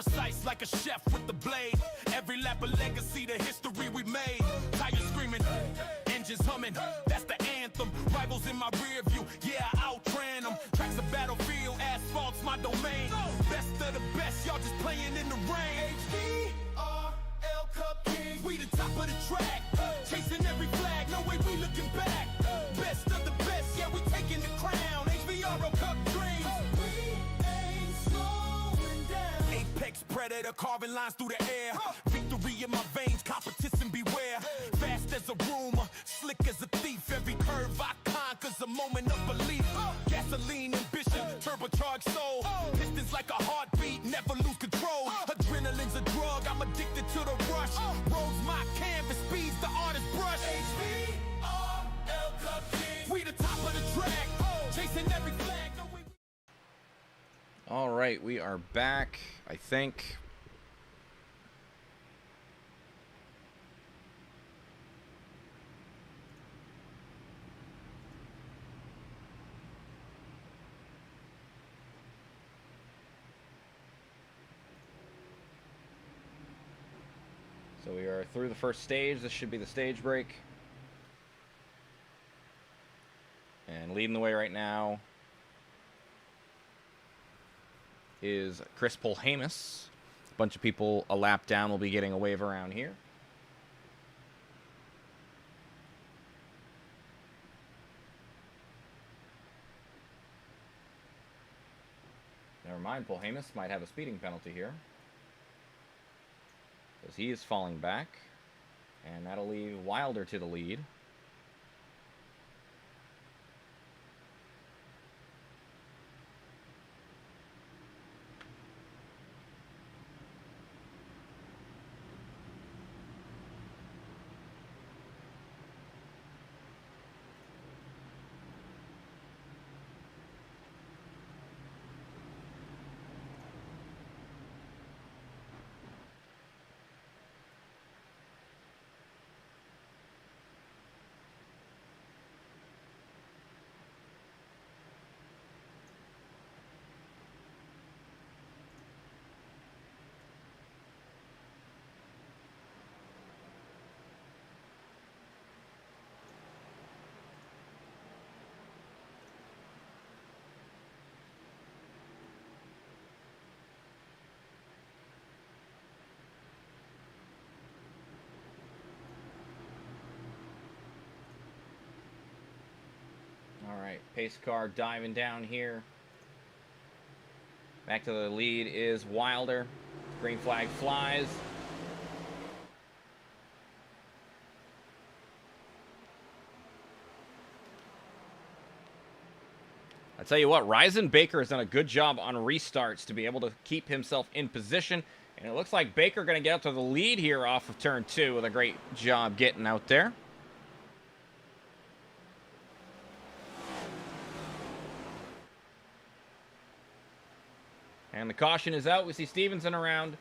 precise like a chef with the blade. Every lap a legacy, the history we made. Tires screaming, engines humming, that's the anthem. Rivals in my rear view, yeah, I outran them. Tracks a battlefield, asphalt's my domain. Best of the best, y'all just playing in the rain. HVRL Cup Kings, we the top of the track. Chasing every flag, no way we looking back. Best of the best, yeah, we taking the crown. HVRL Cup dreams, we ain't slowing down. Apex predator, carving lines through the air. Victory in my veins, competition beware. Fast as a rumor, slick as a thief. Every curve I conquer's a moment of belief. Gasoline ambition, turbocharged soul. Pistons like a heartbeat, never lose control. Adrenaline's a drug, I'm addicted to the rush. Roads my canvas, speeds the artist brush. HVRL Cup Kings, we the top of the track. Chasing every flag. No, we... All right, we are back, I think. So we are through the first stage. This should be the stage break. And leading the way right now is Chris Polhamus. A bunch of people a lap down will be getting a wave around here. Never mind, Polhamus might have a speeding penalty here, because he is falling back, and that'll leave Wilder to the lead. Alright, pace car diving down here. Back to the lead is Wilder. Green flag flies. I tell you what, Ryzen Baker has done a good job on restarts to be able to keep himself in position. And it looks like Baker going to get up to the lead here off of turn 2 with a great job getting out there. And the caution is out. We see Stevenson around.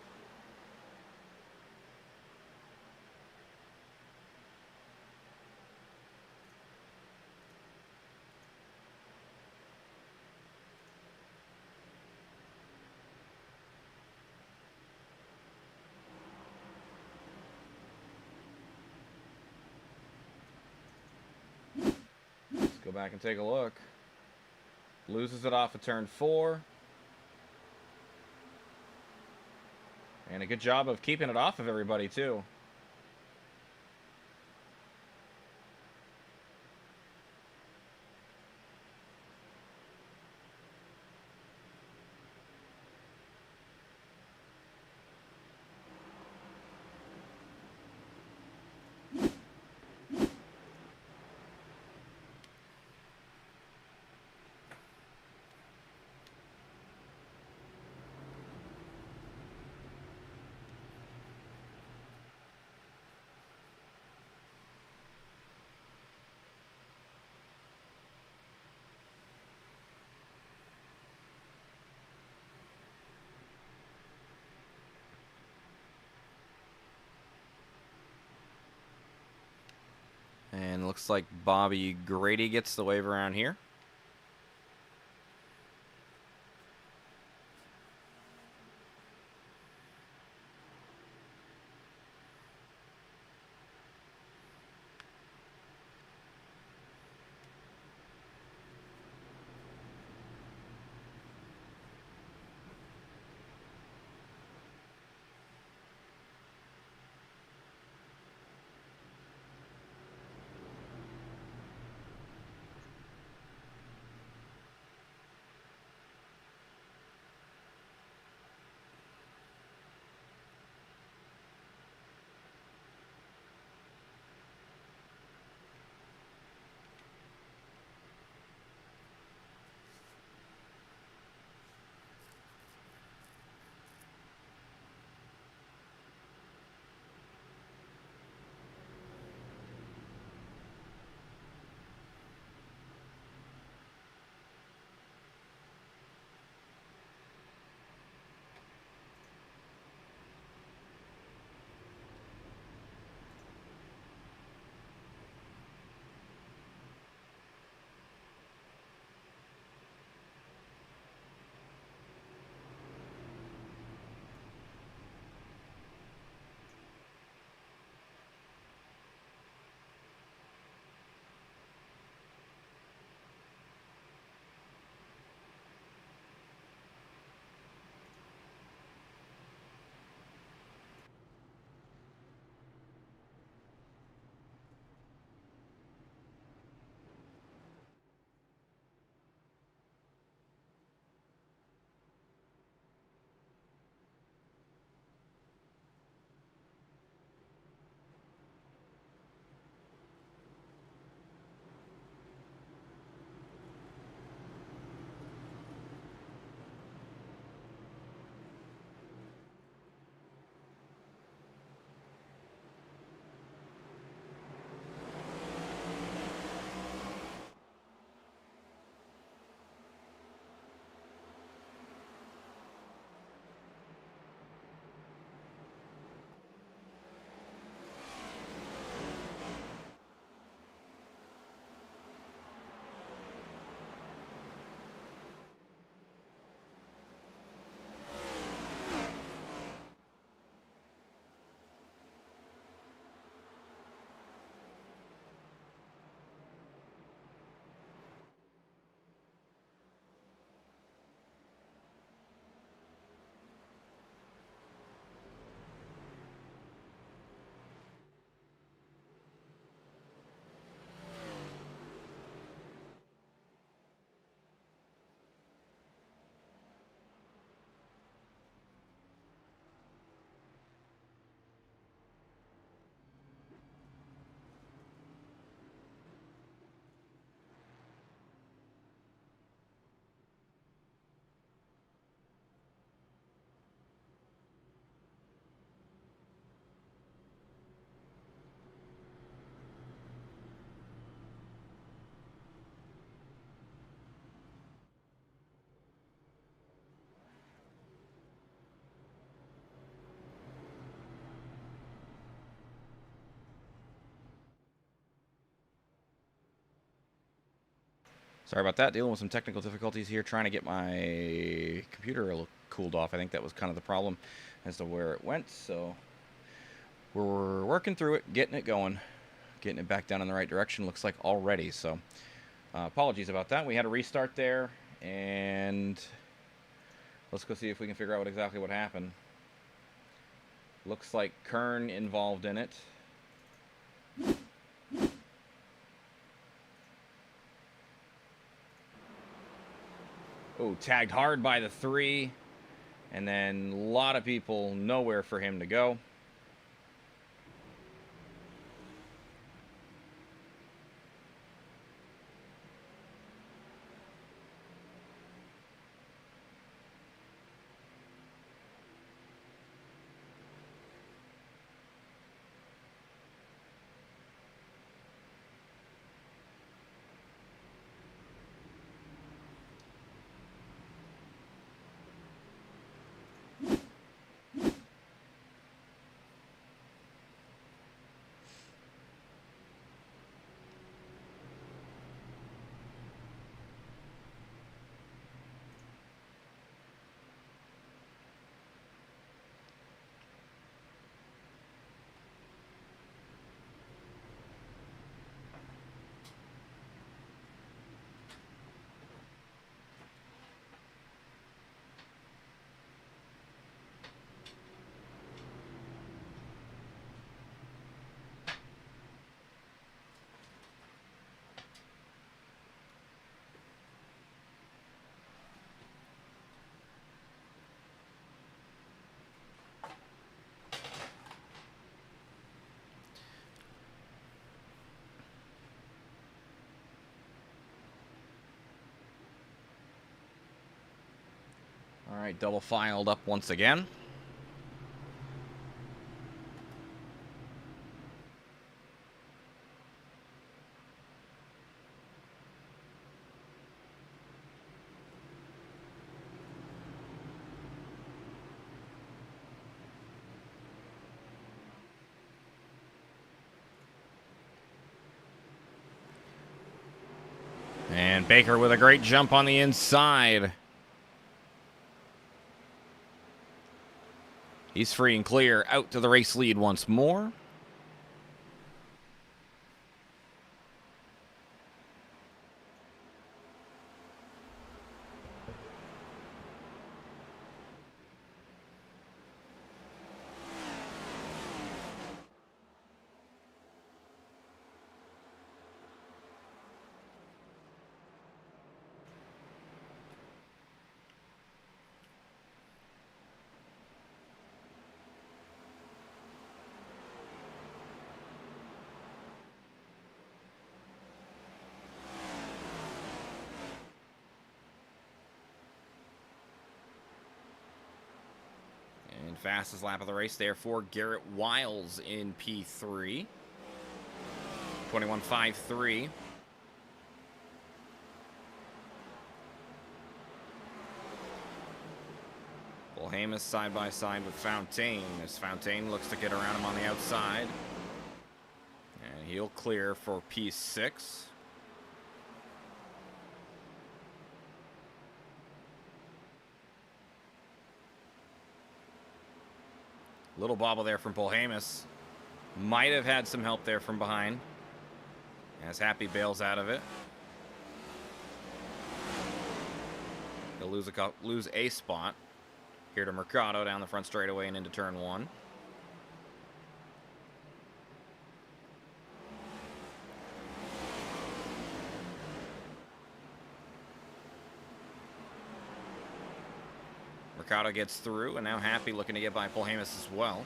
Let's go back and take a look. Loses it off of turn 4. And a good job of keeping it off of everybody, too. And looks like Bobby Grady gets the wave around here. Sorry about that. Dealing with some technical difficulties here, trying to get my computer a little cooled off. I think that was kind of the problem as to where it went. So we're working through it, getting it going, getting it back down in the right direction, looks like already. So apologies about that. We had a restart there, and let's go see if we can figure out exactly what happened. Looks like Kern involved in it. Oh, tagged hard by the 3. And then a lot of people, nowhere for him to go. All right, double filed up once again. And Baker with a great jump on the inside. He's free and clear out to the race lead once more. And fastest lap of the race there for Garrett Wiles in P3. 21.53. Polhamus side by side with Fontaine as Fontaine looks to get around him on the outside. And he'll clear for P6. Little bobble there from Polhamus. Might have had some help there from behind, as Happy bails out of it. He'll lose a spot. Here to Mercado down the front straightaway and into turn 1. Mercado gets through, and now Happy looking to get by Polhamus as well.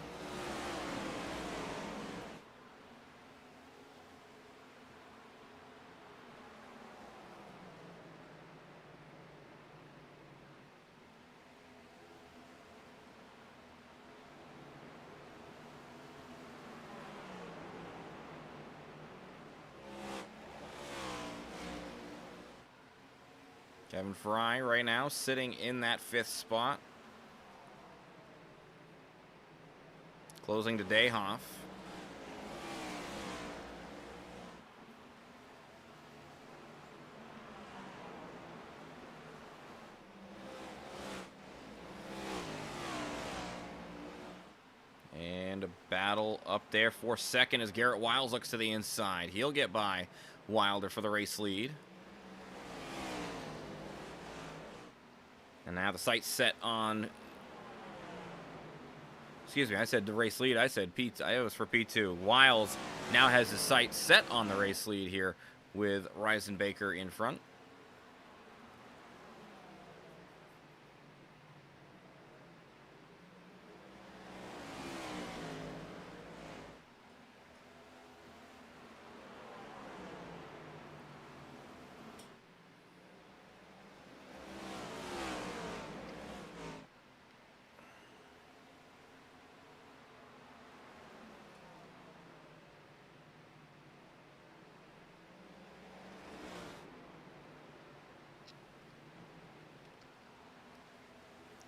Kevin Fry right now sitting in that 5th spot. Closing to Dayhoff. battle up there for second as Garrett Wiles looks to the inside. He'll get by Wilder for the race lead. And now the sights set on... Excuse me, I said the race lead. I said P2. It was for P2. Wiles now has his sights set on the race lead here with Ryzen Baker in front.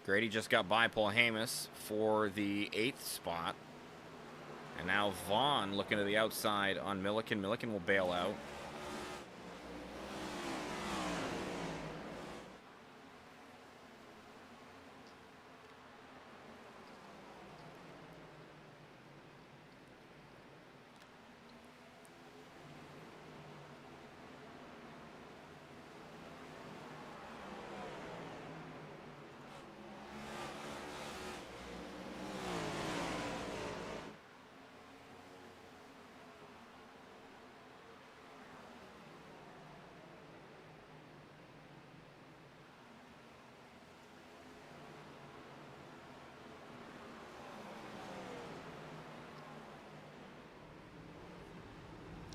Grady just got by Paul Hamas for the 8th spot. And now Vaughn looking to the outside on Milliken. Milliken will bail out.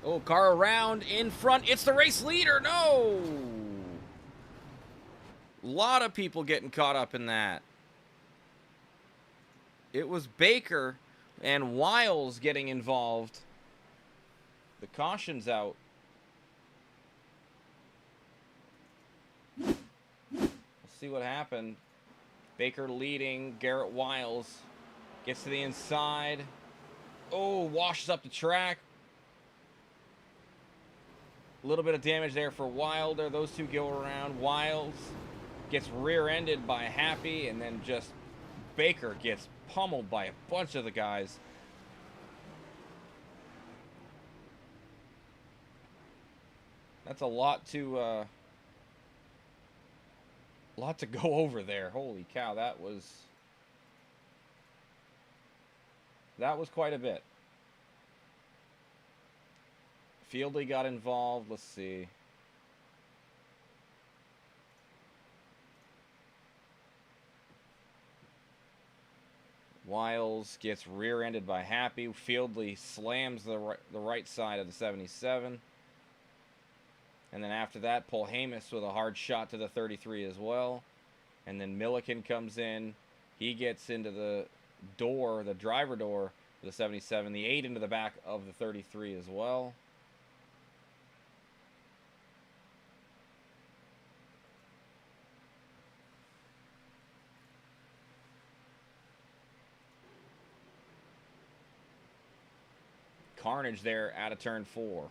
Oh, car around in front. It's the race leader. No! A lot of people getting caught up in that. It was Baker and Wiles getting involved. The caution's out. Let's see what happened. Baker leading. Garrett Wiles gets to the inside. Oh, washes up the track. A little bit of damage there for Wilder. Those two go around. Wiles gets rear-ended by Happy, and then just Baker gets pummeled by a bunch of the guys. That's a lot to go over there. Holy cow, that was quite a bit. Fieldley got involved. Let's see. Wiles gets rear-ended by Happy. Fieldley slams the right side of the 77. And then after that, Paul Hamas with a hard shot to the 33 as well. And then Milliken comes in. He gets into the door, the driver door of the 77. The 8 into the back of the 33 as well. Carnage there out of turn 4.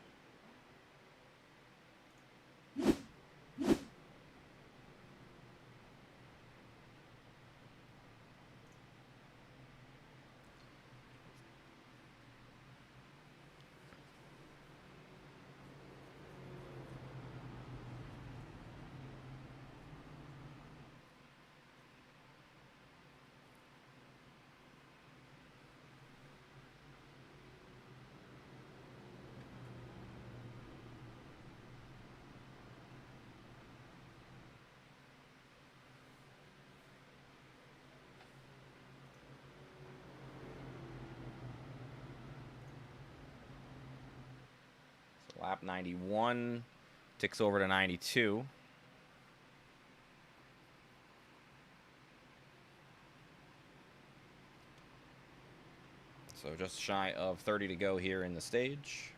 Lap 91 ticks over to 92. So just shy of 30 to go here in the stage.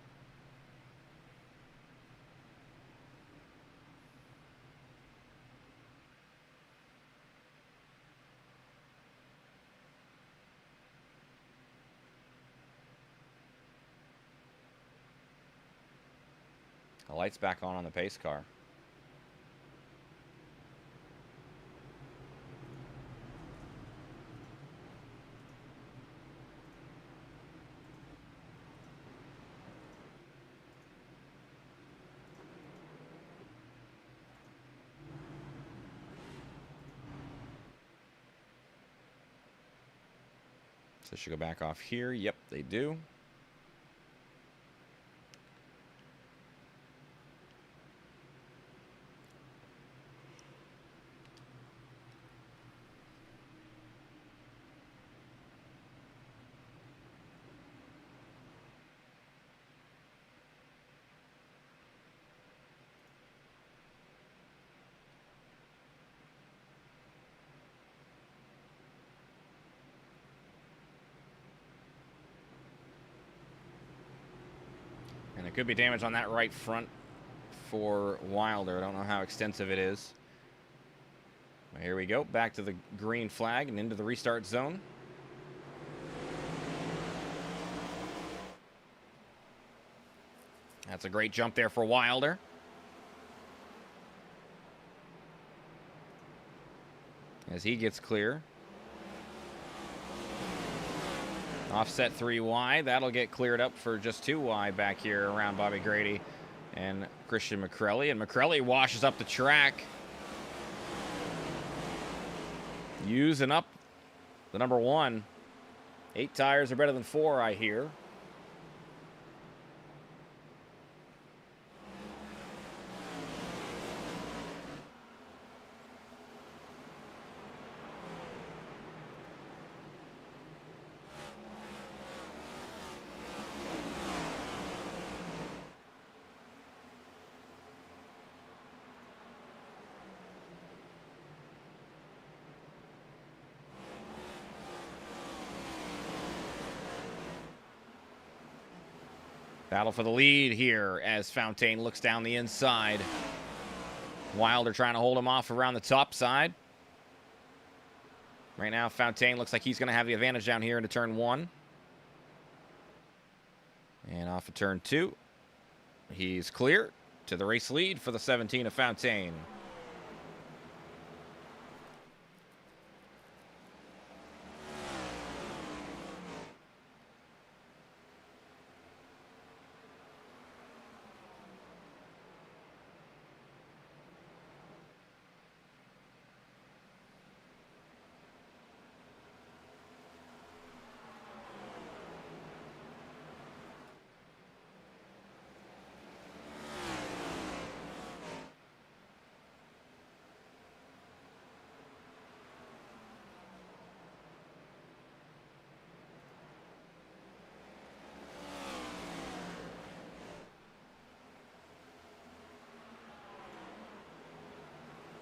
The light's back on the pace car. So should go back off here. Yep, they do. And there could be damage on that right front for Wilder. I don't know how extensive it is. But here we go. Back to the green flag and into the restart zone. That's a great jump there for Wilder. As he gets clear. Offset 3 wide. That'll get cleared up for just 2 wide back here around Bobby Grady and Christian McCrelly. And McCrelly washes up the track. Using up the number 1. 8 tires are better than 4, I hear. Battle for the lead here as Fontaine looks down the inside. Wilder trying to hold him off around the top side. Right now, Fontaine looks like he's going to have the advantage down here into turn 1. And off of turn 2. He's clear to the race lead for the 17 of Fontaine.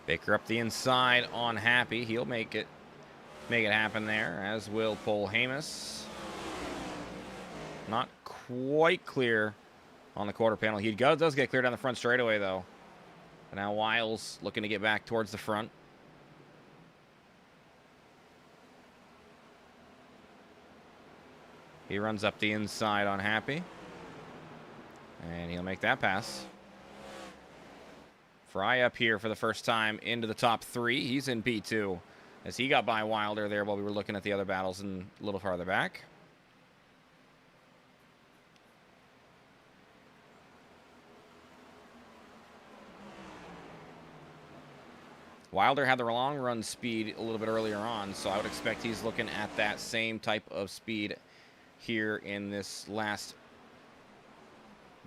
Baker up the inside on Happy. He'll make it happen there, as will Polhamus. Not quite clear on the quarter panel. He does get clear down the front straightaway, though. And now Wiles looking to get back towards the front. He runs up the inside on Happy. And he'll make that pass. Fry up here for the first time into the top 3. He's in P2 as he got by Wilder there while we were looking at the other battles and a little farther back. Wilder had the long run speed a little bit earlier on, so I would expect he's looking at that same type of speed here in this last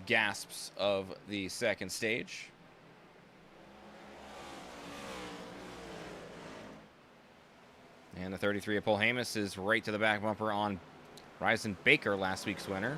gasps of the second stage. And the 33 of Polhamus is right to the back bumper on Ryzen Baker, last week's winner.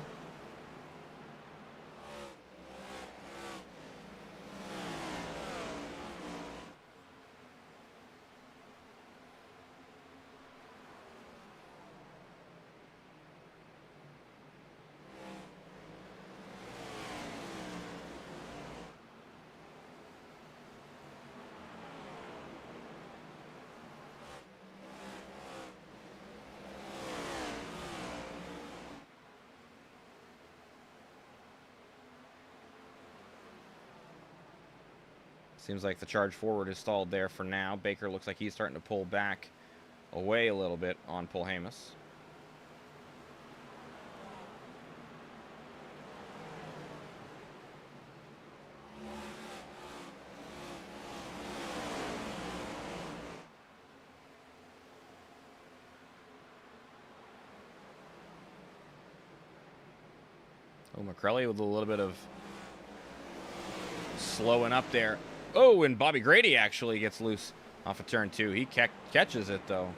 Seems like the charge forward is stalled there for now. Baker looks like he's starting to pull back away a little bit on Polhamus. Oh, McCrelly with a little bit of slowing up there. Oh, and Bobby Grady actually gets loose off of turn 2. He catches it, though.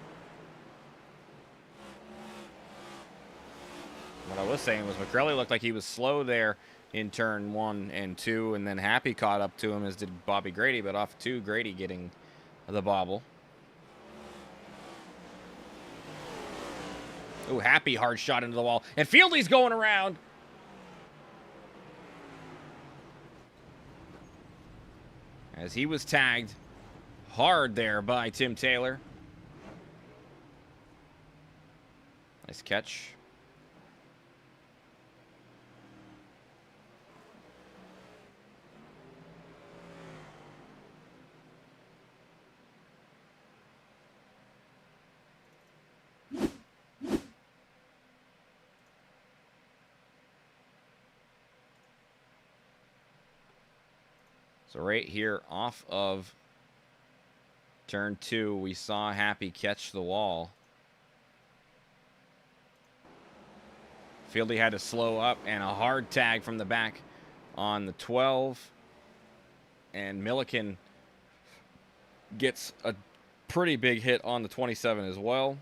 What I was saying was McCrelly looked like he was slow there in turn 1 and 2, and then Happy caught up to him, as did Bobby Grady, but off 2, Grady getting the bobble. Oh, Happy hard shot into the wall, and Fieldy's going around. As he was tagged hard there by Tim Taylor. Nice catch. So right here off of turn 2, we saw Happy catch the wall. Fieldy had to slow up, and a hard tag from the back on the 12. And Milliken gets a pretty big hit on the 27 as well.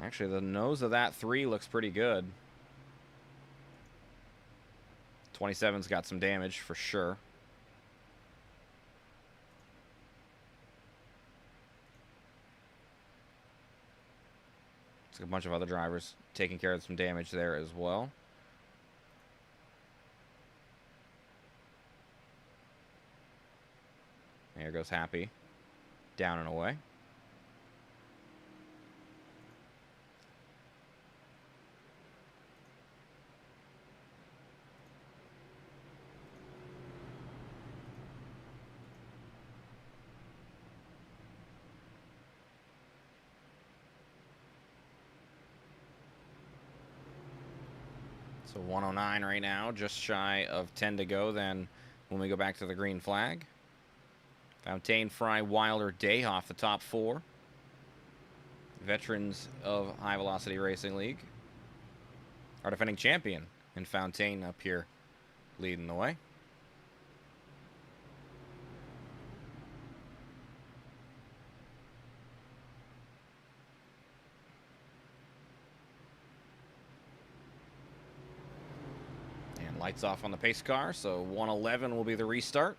Actually, the nose of that 3 looks pretty good. 27's got some damage for sure. It's a bunch of other drivers taking care of some damage there as well. There goes Happy. Down and away. So 109 right now, just shy of 10 to go then when we go back to the green flag. Fountaine, Fry, Wilder, Dayhoff, the top 4. Veterans of High Velocity Racing League. Our defending champion in Fountaine up here leading the way. Lights off on the pace car, so 111 will be the restart.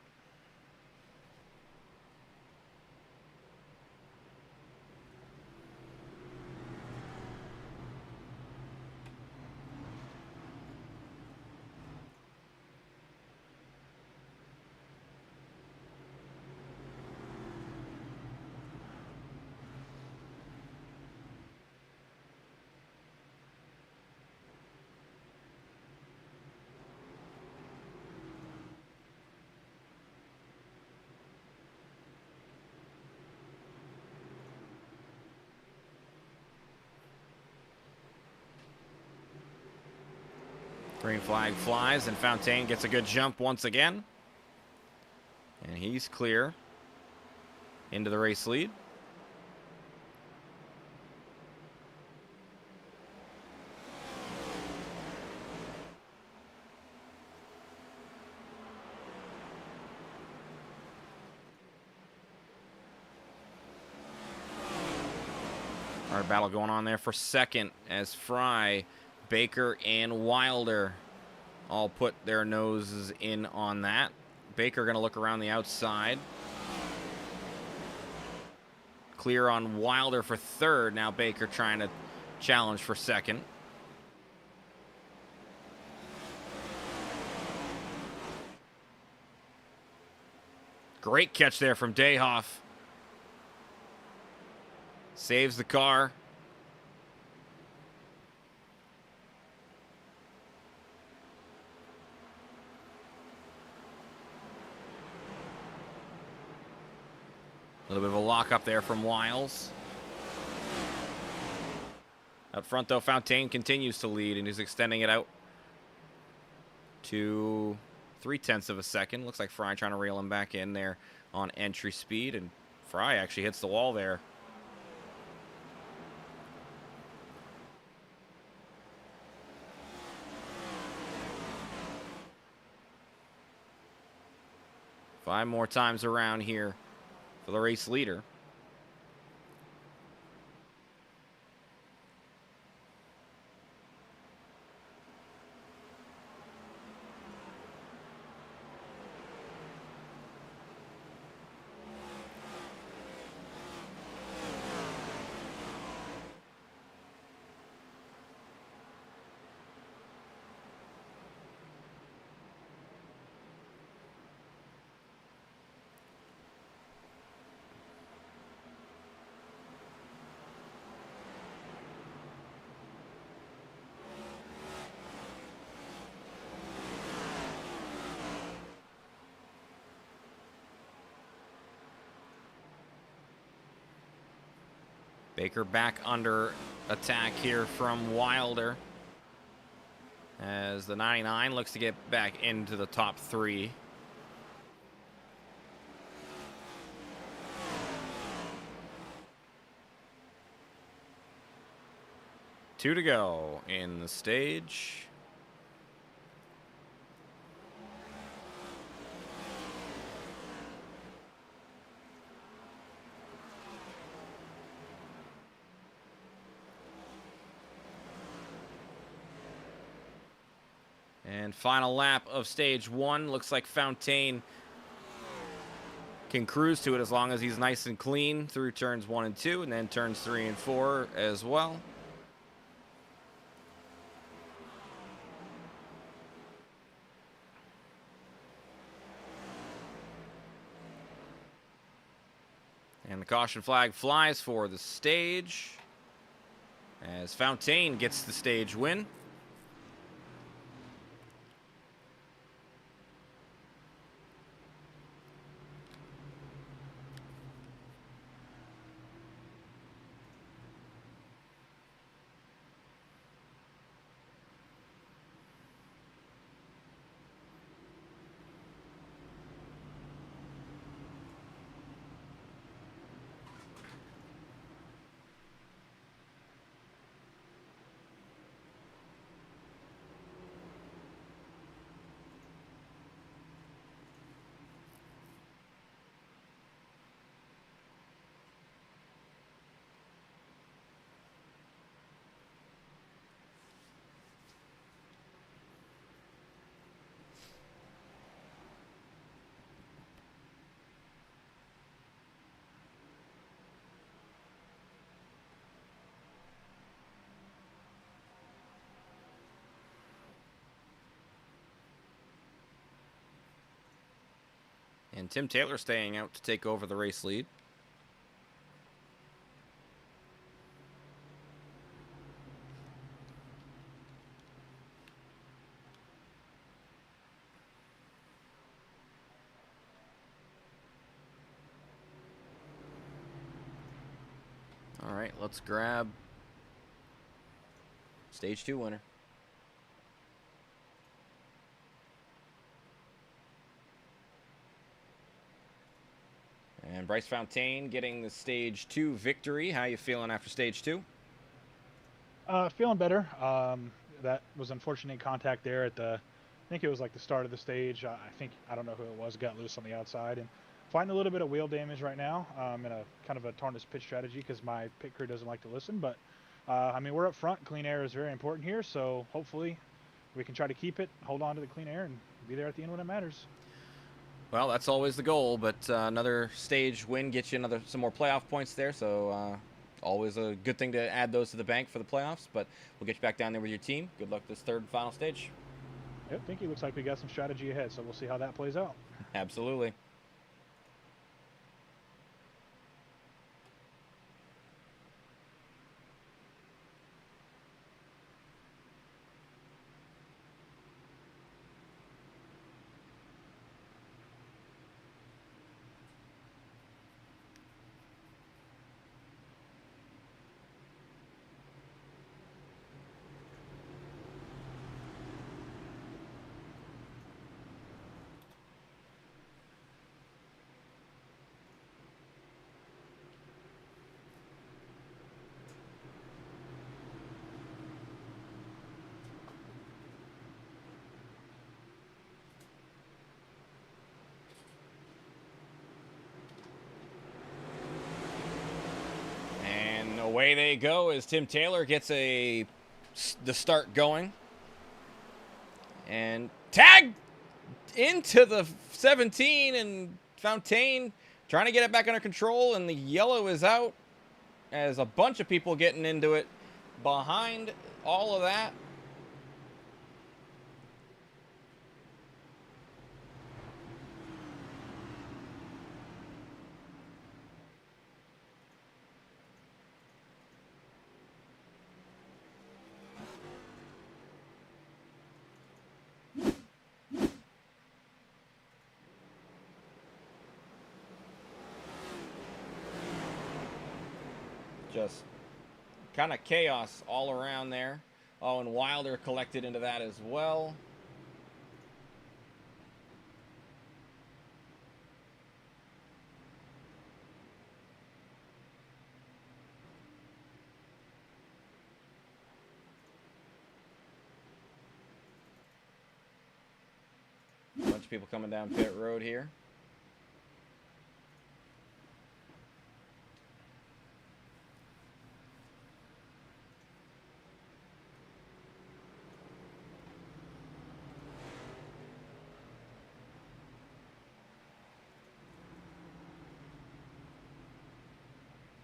Green flag flies, and Fountaine gets a good jump once again. And he's clear into the race lead. Hard battle going on there for second as Fry, Baker, and Wilder all put their noses in on that. Baker going to look around the outside. Clear on Wilder for third. Now Baker trying to challenge for second. Great catch there from Dayhoff. Saves the car. A little bit of a lock up there from Wiles. Out front, though, Fontaine continues to lead, and he's extending it out to 0.3 of a second. Looks like Fry trying to reel him back in there on entry speed, and Fry actually hits the wall there. Five more times around here for the race leader. Baker back under attack here from Wilder, as the 99 looks to get back into the top 3. Two to go in the stage. And final lap of stage 1. Looks like Fontaine can cruise to it as long as he's nice and clean through turns 1 and 2, and then turns 3 and 4 as well. And the caution flag flies for the stage as Fontaine gets the stage win. And Tim Taylor staying out to take over the race lead. All right, let's grab stage 2 winner. And Bryce Fontaine getting the stage 2 victory. How you feeling after stage 2? Feeling better. That was unfortunate contact there at the, I think it was like the start of the stage. I don't know who it was, got loose on the outside, and fighting a little bit of wheel damage right now. In a kind of a tarnished pit strategy because my pit crew doesn't like to listen. But I mean, we're up front. Clean air is very important here, so hopefully we can try to keep it, hold on to the clean air, and be there at the end when it matters. Well, that's always the goal, but another stage win gets you some more playoff points there, so always a good thing to add those to the bank for the playoffs, but we'll get you back down there with your team. Good luck this third and final stage. Yep, I think it looks like we got some strategy ahead, so we'll see how that plays out. Absolutely. away they go as Tim Taylor gets the start going. And tag into the 17, and Fontaine trying to get it back under control, and the yellow is out as a bunch of people getting into it behind all of that. Just kind of chaos all around there. Oh, and Wilder collected into that as well. A bunch of people coming down pit road here.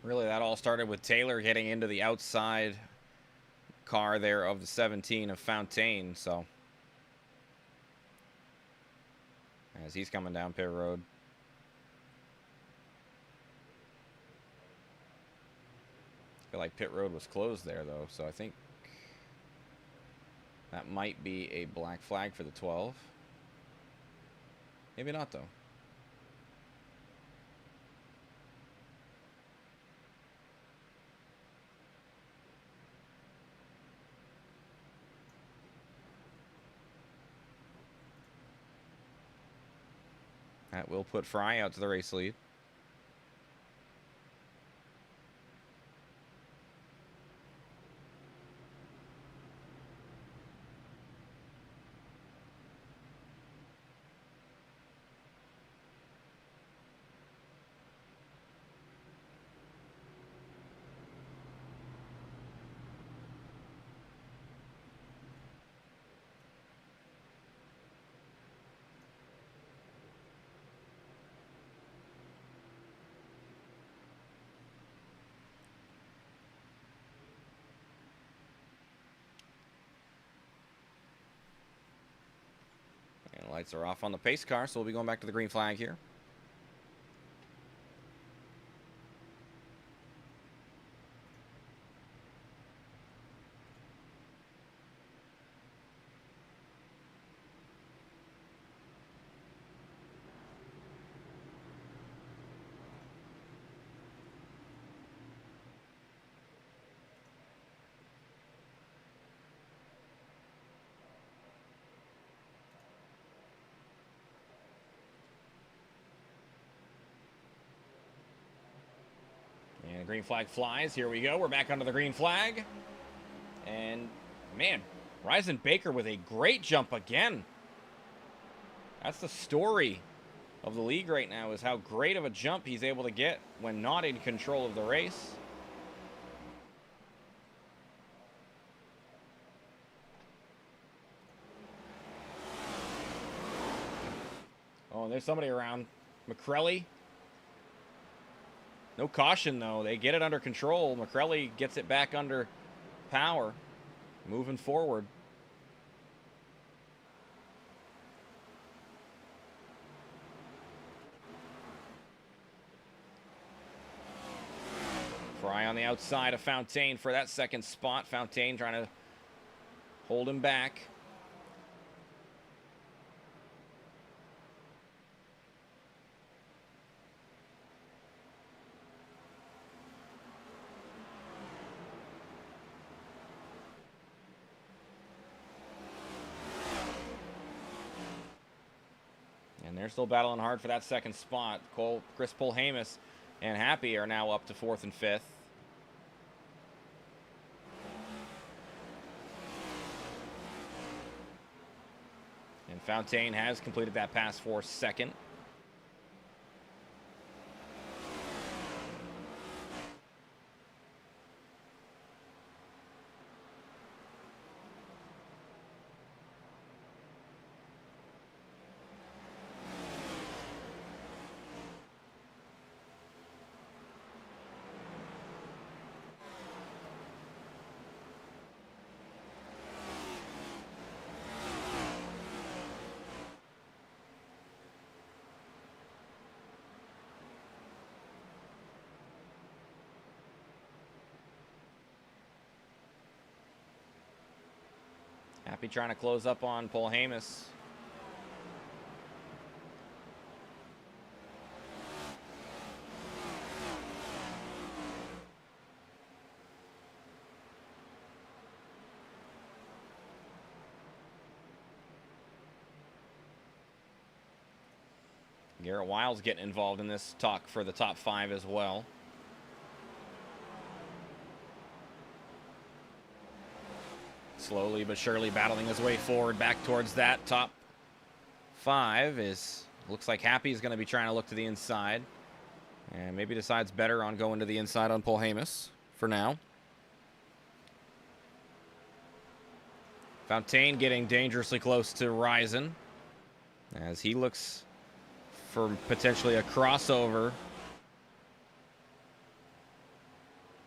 Really, that all started with Taylor getting into the outside car there of the 17 of Fontaine, so as he's coming down pit road. I feel like pit road was closed there, though, so I think that might be a black flag for the 12. Maybe not, though. That will put Fry out to the race lead. And lights are off on the pace car, so we'll be going back to the green flag here. And the green flag flies. Here we go. We're back under the green flag. And, man, Ryzen Baker with a great jump again. That's the story of the league right now, is how great of a jump he's able to get when not in control of the race. Oh, and there's somebody around. McCrelly. No caution, though. They get it under control. McCrelly gets it back under power. Moving forward. Fry on the outside of Fontaine for that second spot. Fontaine trying to hold him back. And they're still battling hard for that second spot. Chris Polhamus and Happy are now up to 4th and 5th. And Fontaine has completed that pass for second. Happy trying to close up on Polhemus. Garrett Wiles getting involved in this talk for the top 5 as well. Slowly but surely battling his way forward back towards that top 5. Looks like Happy is going to be trying to look to the inside. And maybe decides better on going to the inside on Polhemus for now. Fontaine getting dangerously close to Ryzen as he looks for potentially a crossover.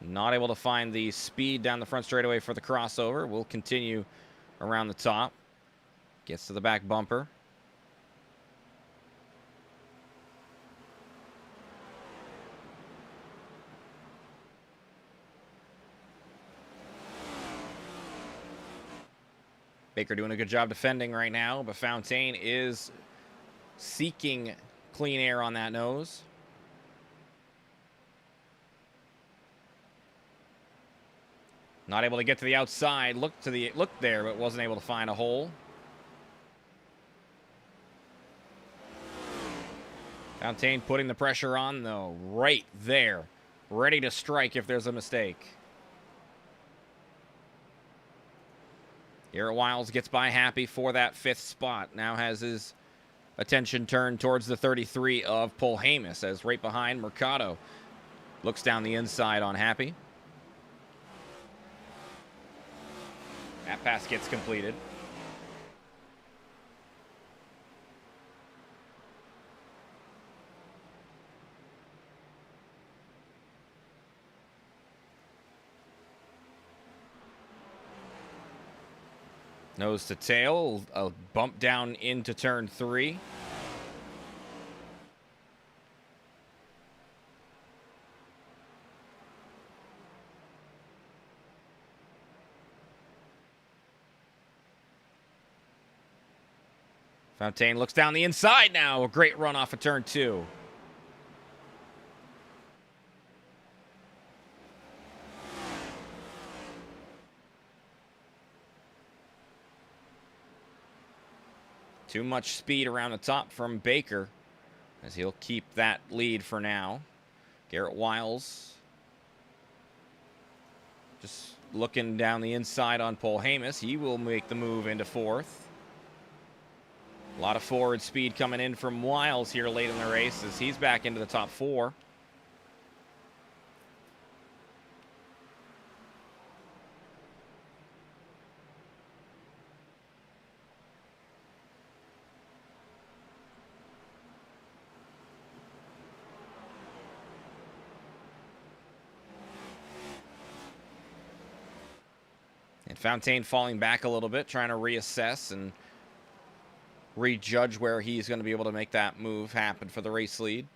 Not able to find the speed down the front straightaway for the crossover. Will continue around the top. Gets to the back bumper. Baker doing a good job defending right now, but Fontaine is seeking clean air on that nose. Not able to get to the outside. Looked there, but wasn't able to find a hole. Fontaine putting the pressure on, though, right there. Ready to strike if there's a mistake. Garrett Wiles gets by Happy for that 5th spot. Now has his attention turned towards the 33 of Polhemus, as right behind Mercado looks down the inside on Happy. That pass gets completed. Nose to tail, a bump down into turn 3. Fontaine looks down the inside now. A great run off of turn 2. Too much speed around the top from Baker, as he'll keep that lead for now. Garrett Wiles just looking down the inside on Polhemus. He will make the move into 4th. A lot of forward speed coming in from Wiles here late in the race as he's back into the top 4. And Fontaine falling back a little bit, trying to reassess and rejudge where he's going to be able to make that move happen for the race lead.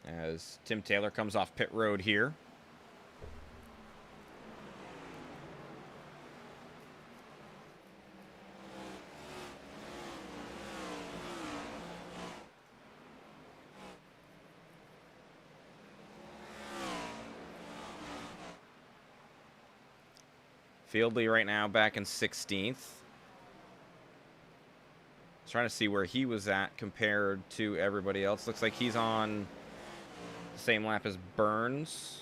As Tim Taylor comes off pit road here. Fieldley right now back in 16th. Trying to see where he was at compared to everybody else. Looks like he's on the same lap as Burns,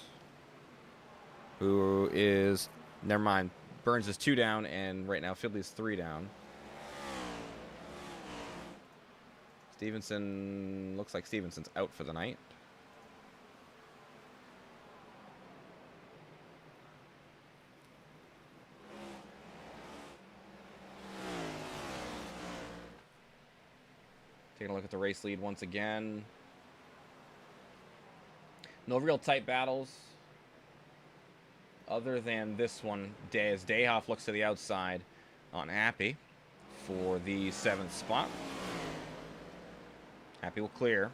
who is, never mind, Burns is 2 down, and right now Fieldley's 3 down. Stevenson, looks like Stevenson's out for the night. Taking a look at the race lead once again. No real tight battles other than this one, as Dayhoff looks to the outside on Happy for the 7th spot. Happy will clear.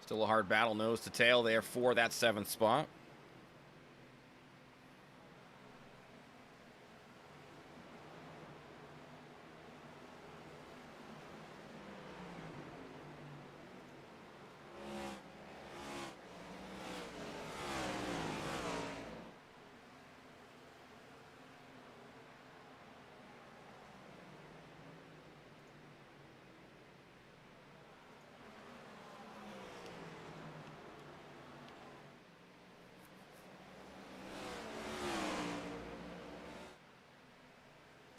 Still a hard battle nose to tail there for that 7th spot.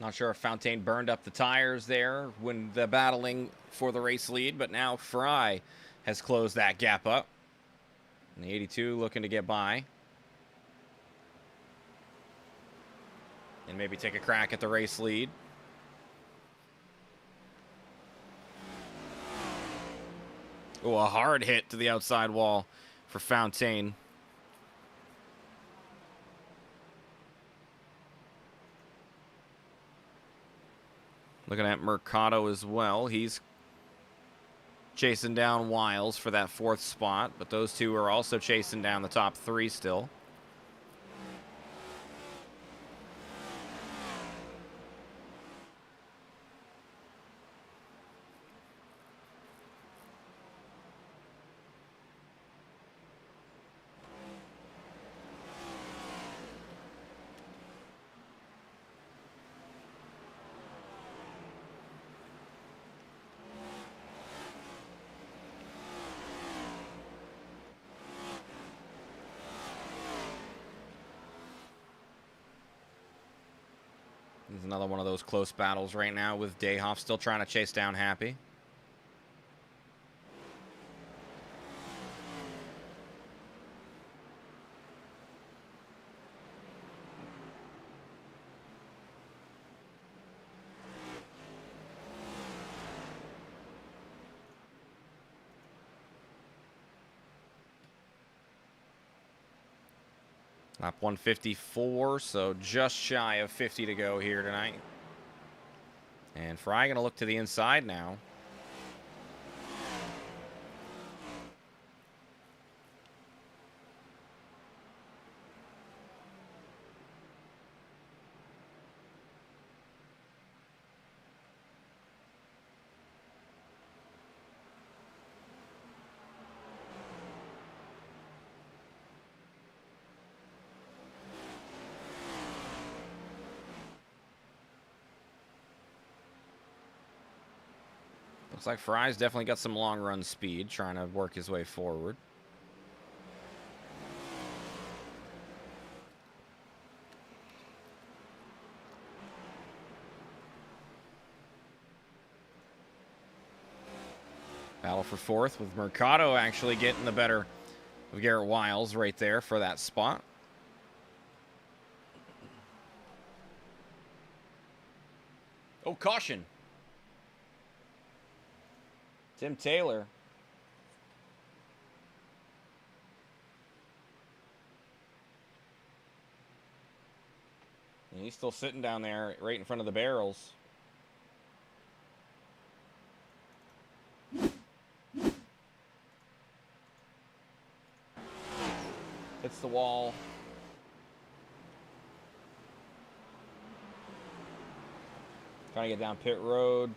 Not sure if Fontaine burned up the tires there when the battling for the race lead, but now Fry has closed that gap up. And the 82 looking to get by. And maybe take a crack at the race lead. Oh, a hard hit to the outside wall for Fontaine. Looking at Mercado as well. He's chasing down Wiles for that 4th spot, but those two are also chasing down the top 3 still. There's another one of those close battles right now with Dayhoff still trying to chase down Happy. Lap 154, so just shy of 50 to go here tonight. And Fry going to look to the inside now. Looks like Fry's definitely got some long run speed, trying to work his way forward. Battle for 4th with Mercado actually getting the better of Garrett Wiles right there for that spot. Oh, caution. Tim Taylor. And he's still sitting down there right in front of the barrels. Hits the wall. Trying to get down pit road.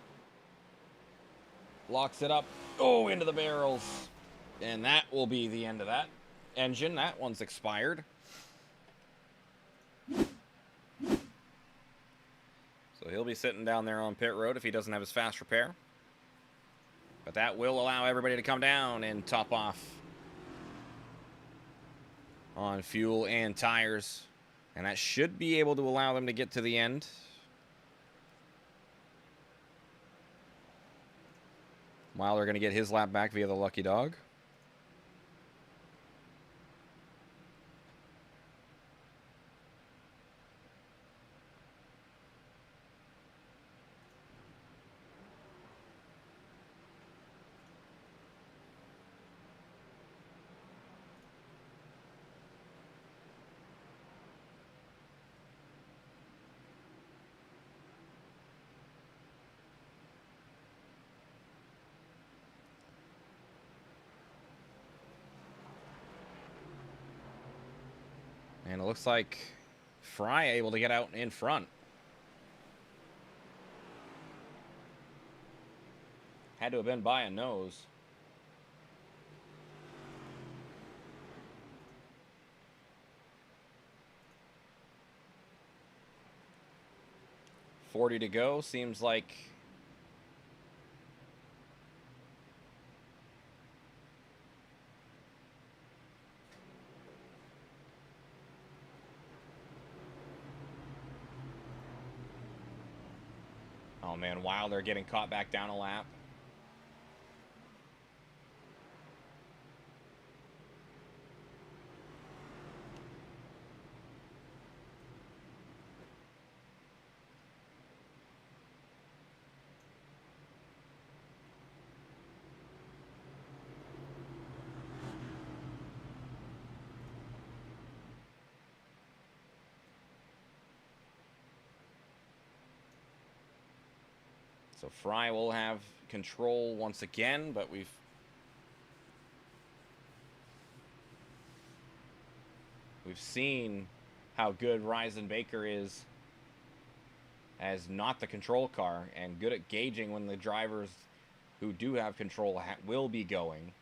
Locks it up. Oh, into the barrels. And that will be the end of that engine. That one's expired. So he'll be sitting down there on pit road if he doesn't have his fast repair. But that will allow everybody to come down and top off on fuel and tires. And that should be able to allow them to get to the end. Wilder going to get his lap back via the lucky dog. looks like Fry able to get out in front. Had to have been by a nose. $40 to go. Seems like oh man, Wilder getting caught back down a lap. So Fry will have control once again, but we've seen how good Ryzen Baker is as not the control car and good at gauging when the drivers who do have control will be going.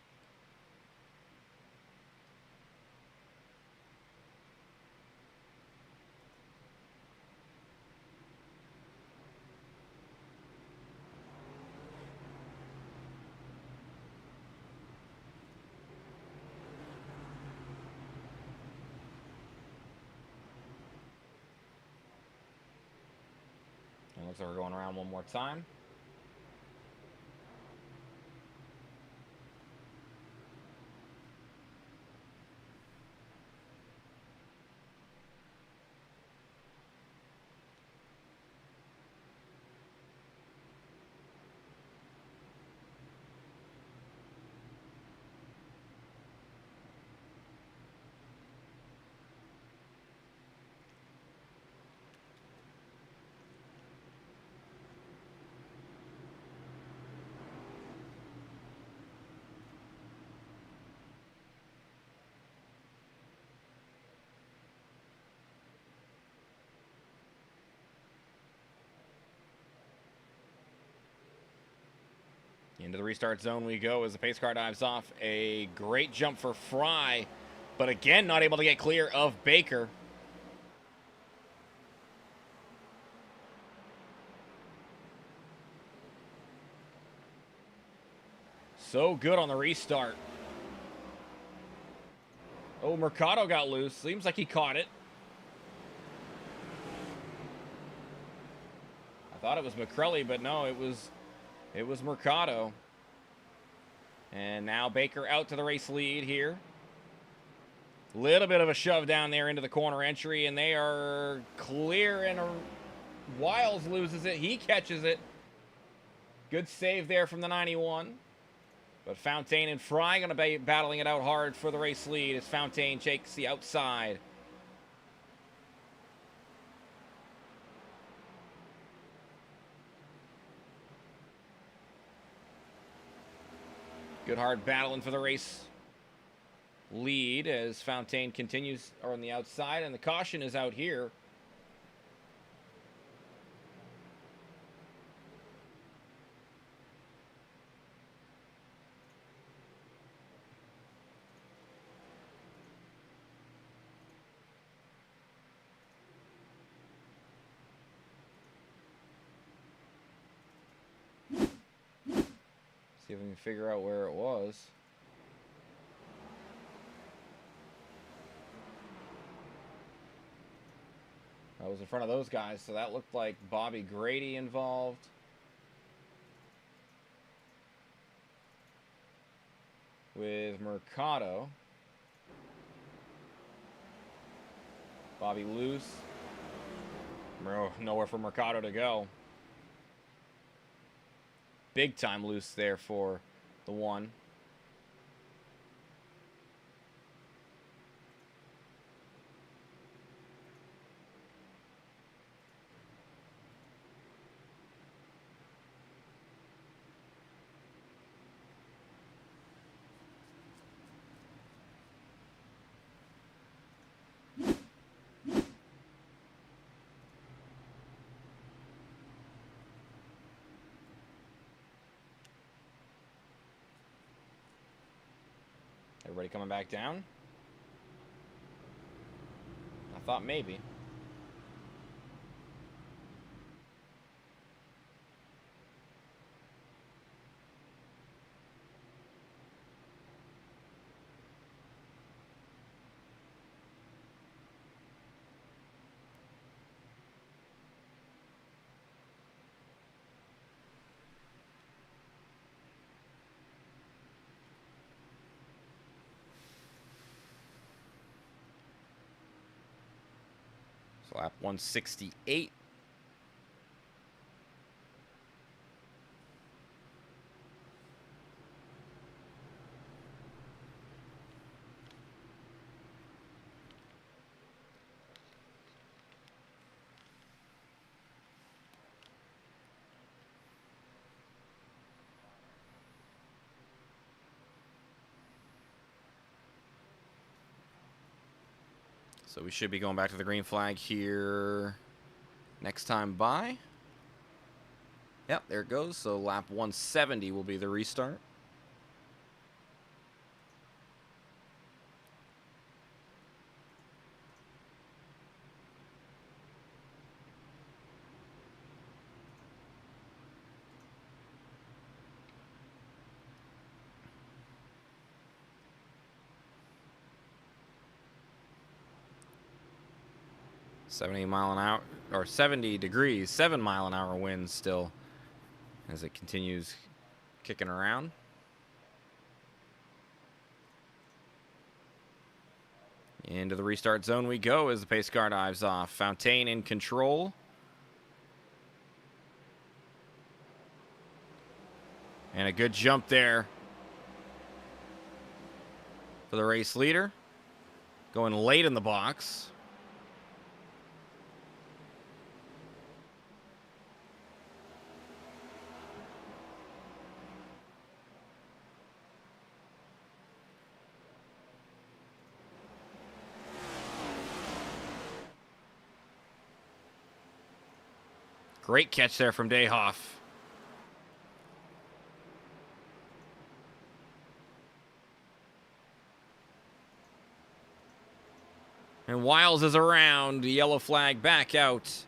Looks like we're going around one more time. Into the restart zone we go as the pace car dives off. A great jump for Fry, but again, not able to get clear of Baker. So good on the restart. Oh, Mercado got loose. Seems like he caught it. I thought it was McCrelly, but no, it was Mercado. And now Baker out to the race lead here. Little bit of a shove down there into the corner entry, and they are clear, and Wiles loses it. He catches it. Good save there from the 91. But Fontaine and Fry going to be battling it out hard for the race lead as Fontaine takes the outside. Good hard battling for the race lead as Fontaine continues on the outside, and the caution is out here. See if we can figure out where it was. I was in front of those guys, so that looked like Bobby Grady involved. With Mercado. Bobby loose. Nowhere for Mercado to go. Big time loose there for the one. Everybody coming back down? I thought maybe. So lap 168. So we should be going back to the green flag here next time by. Yep, there it goes. So lap 170 will be the restart. Or 70 degrees, 7-mile-an-hour winds still as it continues kicking around. Into the restart zone we go as the pace car dives off. Fontaine in control. And a good jump there for the race leader. Going late in the box. Great catch there from Dayhoff. And Wiles is around. The yellow flag back out.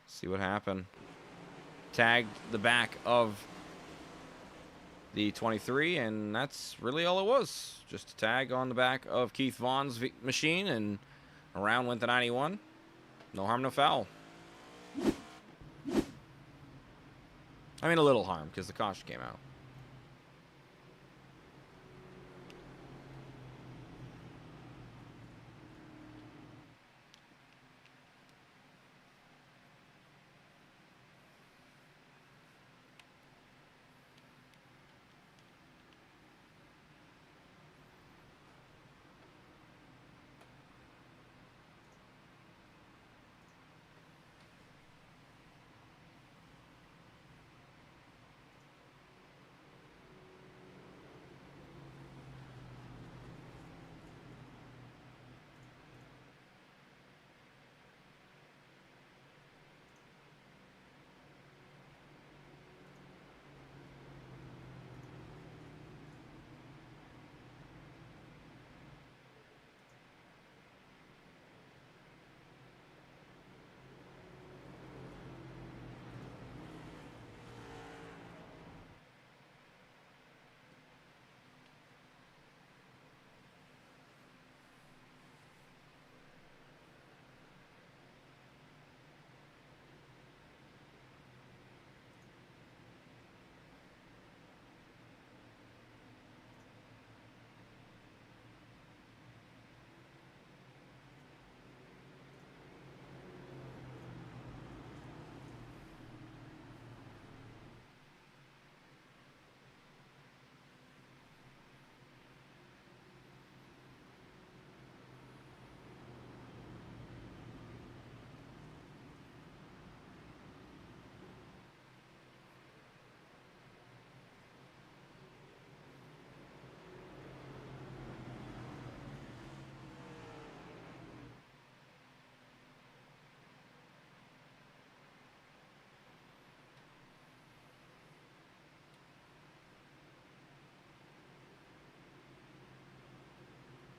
See what happened. Tagged the back of the 23, and that's really all it was. Just a tag on the back of Keith Vaughn's machine, and around went the 91. No harm, no foul. I mean, a little harm, because the caution came out.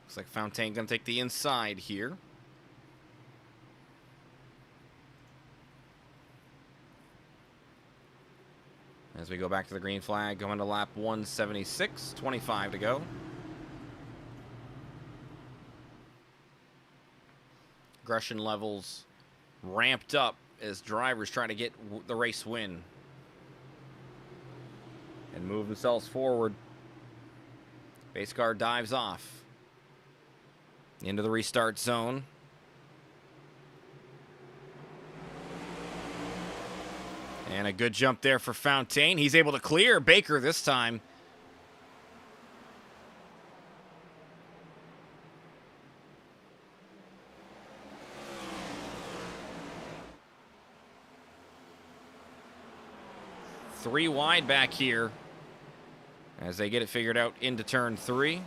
Looks like Fontaine going to take the inside here. As we go back to the green flag, going to lap 176, 25 to go. Aggression levels ramped up as drivers try to get the race win and move themselves forward. Base car dives off into the restart zone. And a good jump there for Fontaine. He's able to clear Baker this time. Three wide back here as they get it figured out into turn 3.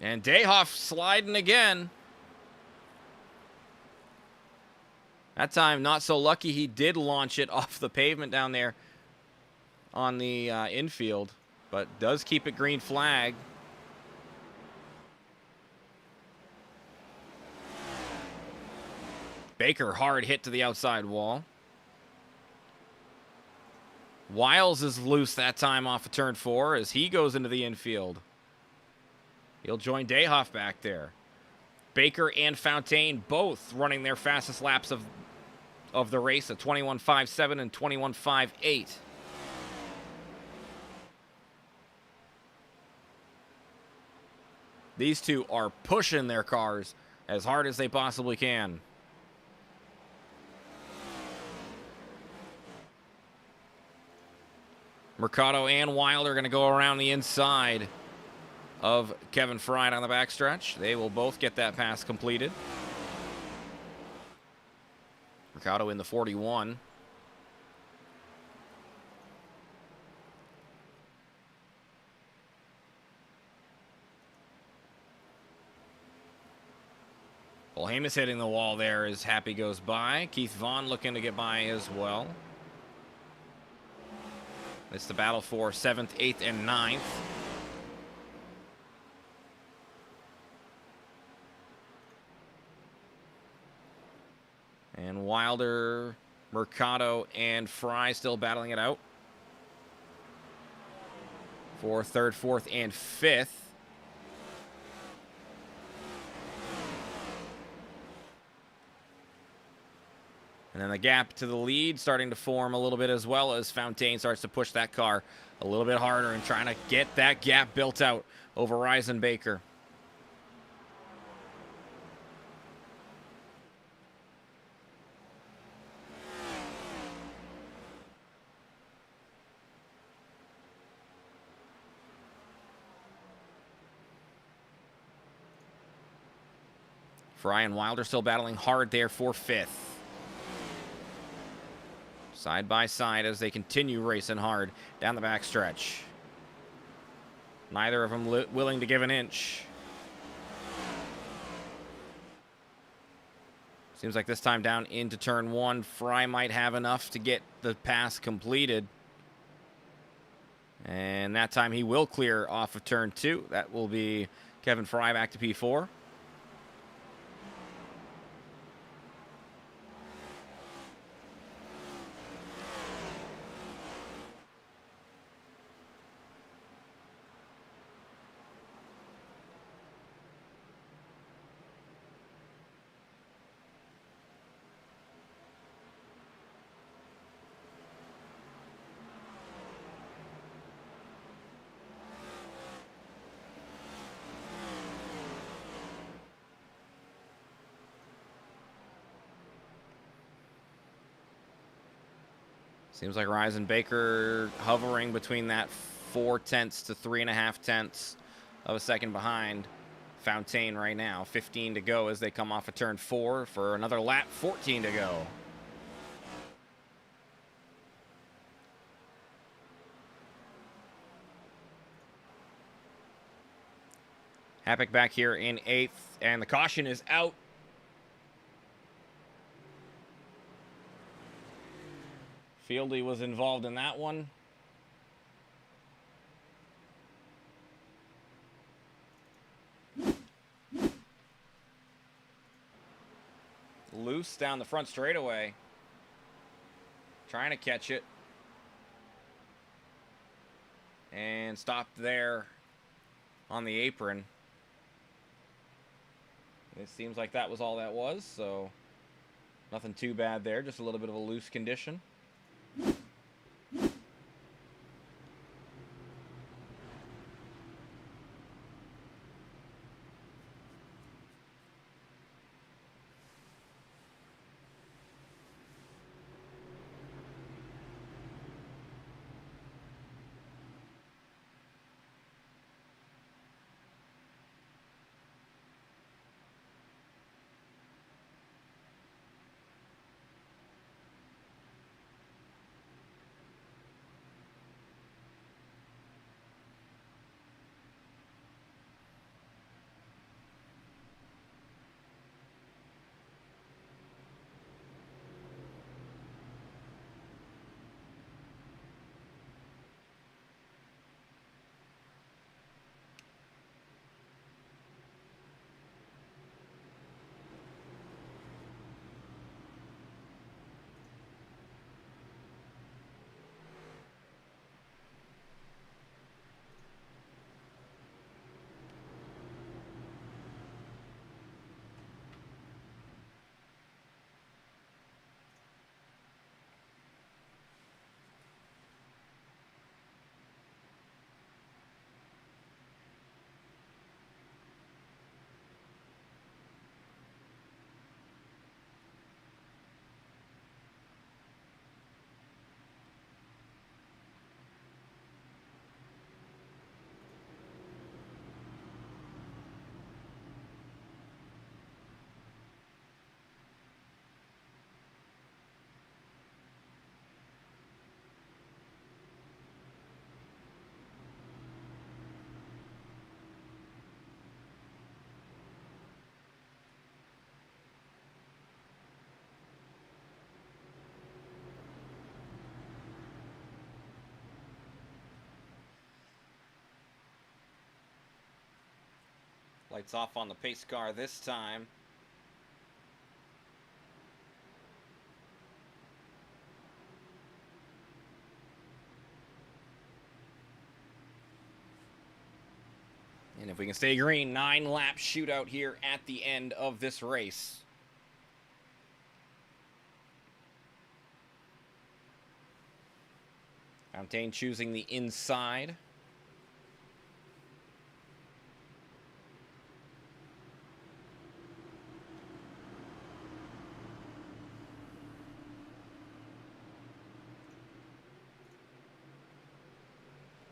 And Dayhoff sliding again. That time, not so lucky. He did launch it off the pavement down there on the infield, but does keep it green flag. Baker, hard hit to the outside wall. Wiles is loose that time off of turn 4 as he goes into the infield. He'll join Dayhoff back there. Baker and Fontaine both running their fastest laps of the race at 21.57 and 21.58. These two are pushing their cars as hard as they possibly can. Mercado and Wilder are going to go around the inside of Kevin Fry on the backstretch. They will both get that pass completed. Mercado in the 41. Well, Hamas hitting the wall there as Happy goes by. Keith Vaughn looking to get by as well. It's the battle for 7th, 8th, and 9th. And Wilder, Mercado, and Fry still battling it out for 3rd, 4th, and 5th. And then the gap to the lead starting to form a little bit as well as Fontaine starts to push that car a little bit harder and trying to get that gap built out over Ryzen Baker. Fry and Wilder still battling hard there for 5th. Side by side as they continue racing hard down the backstretch. Neither of them willing to give an inch. Seems like this time down into turn 1, Fry might have enough to get the pass completed. And that time he will clear off of turn 2. That will be Kevin Fry back to P4. Seems like Ryzen Baker hovering between that 0.4 to 3.5 of a second behind Fontaine right now. 15 to go as they come off of turn 4 for another lap. 14 to go. Hapik back here in 8th, and the caution is out. Fieldy was involved in that one. loose down the front straightaway. Trying to catch it. And stopped there on the apron. It seems like that was all that was, so nothing too bad there. Just a little bit of a loose condition. Lights off on the pace car this time. And if we can stay green, 9-lap shootout here at the end of this race. Fountain choosing the inside.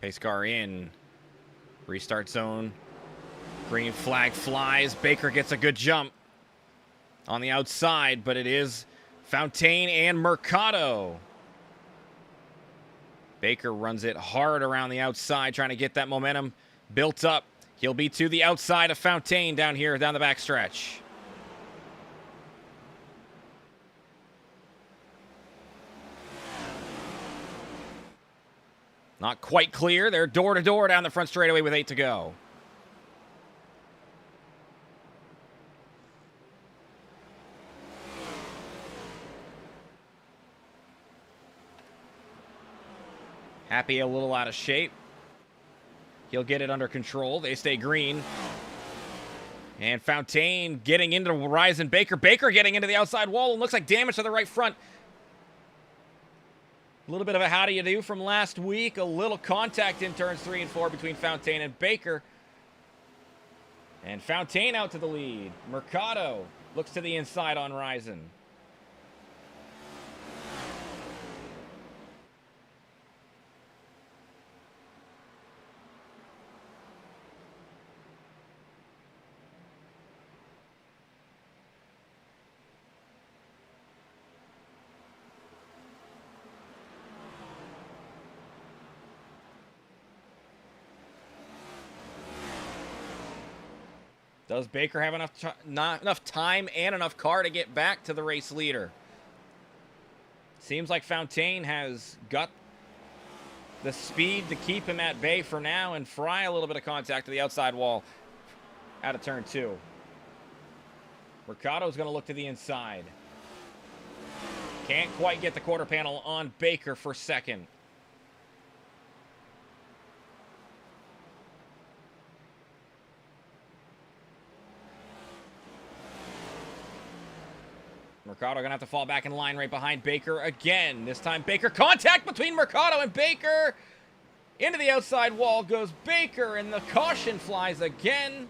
Pace car in. Restart zone. Green flag flies. Baker gets a good jump on the outside, but it is Fountain and Mercado. Baker runs it hard around the outside, trying to get that momentum built up. He'll be to the outside of Fountain down here, down the backstretch. Not quite clear. They're door-to-door down the front straightaway with 8 to go. Happy a little out of shape. He'll get it under control. They stay green. And Fountain getting into Ryzen Baker. Baker getting into the outside wall and looks like damage to the right front. A little bit of a how do you do from last week. A little contact in turns 3 and 4 between Fountain and Baker. And Fountain out to the lead. Mercado looks to the inside on Ryzen. Does Baker have not enough time and enough car to get back to the race leader? Seems like Fountain has got the speed to keep him at bay for now, and Fry a little bit of contact to the outside wall out of turn 2. Mercado's going to look to the inside. Can't quite get the quarter panel on Baker for second. Mercado going to have to fall back in line right behind Baker again. This time Baker, contact between Mercado and Baker. Into the outside wall goes Baker, and the caution flies again.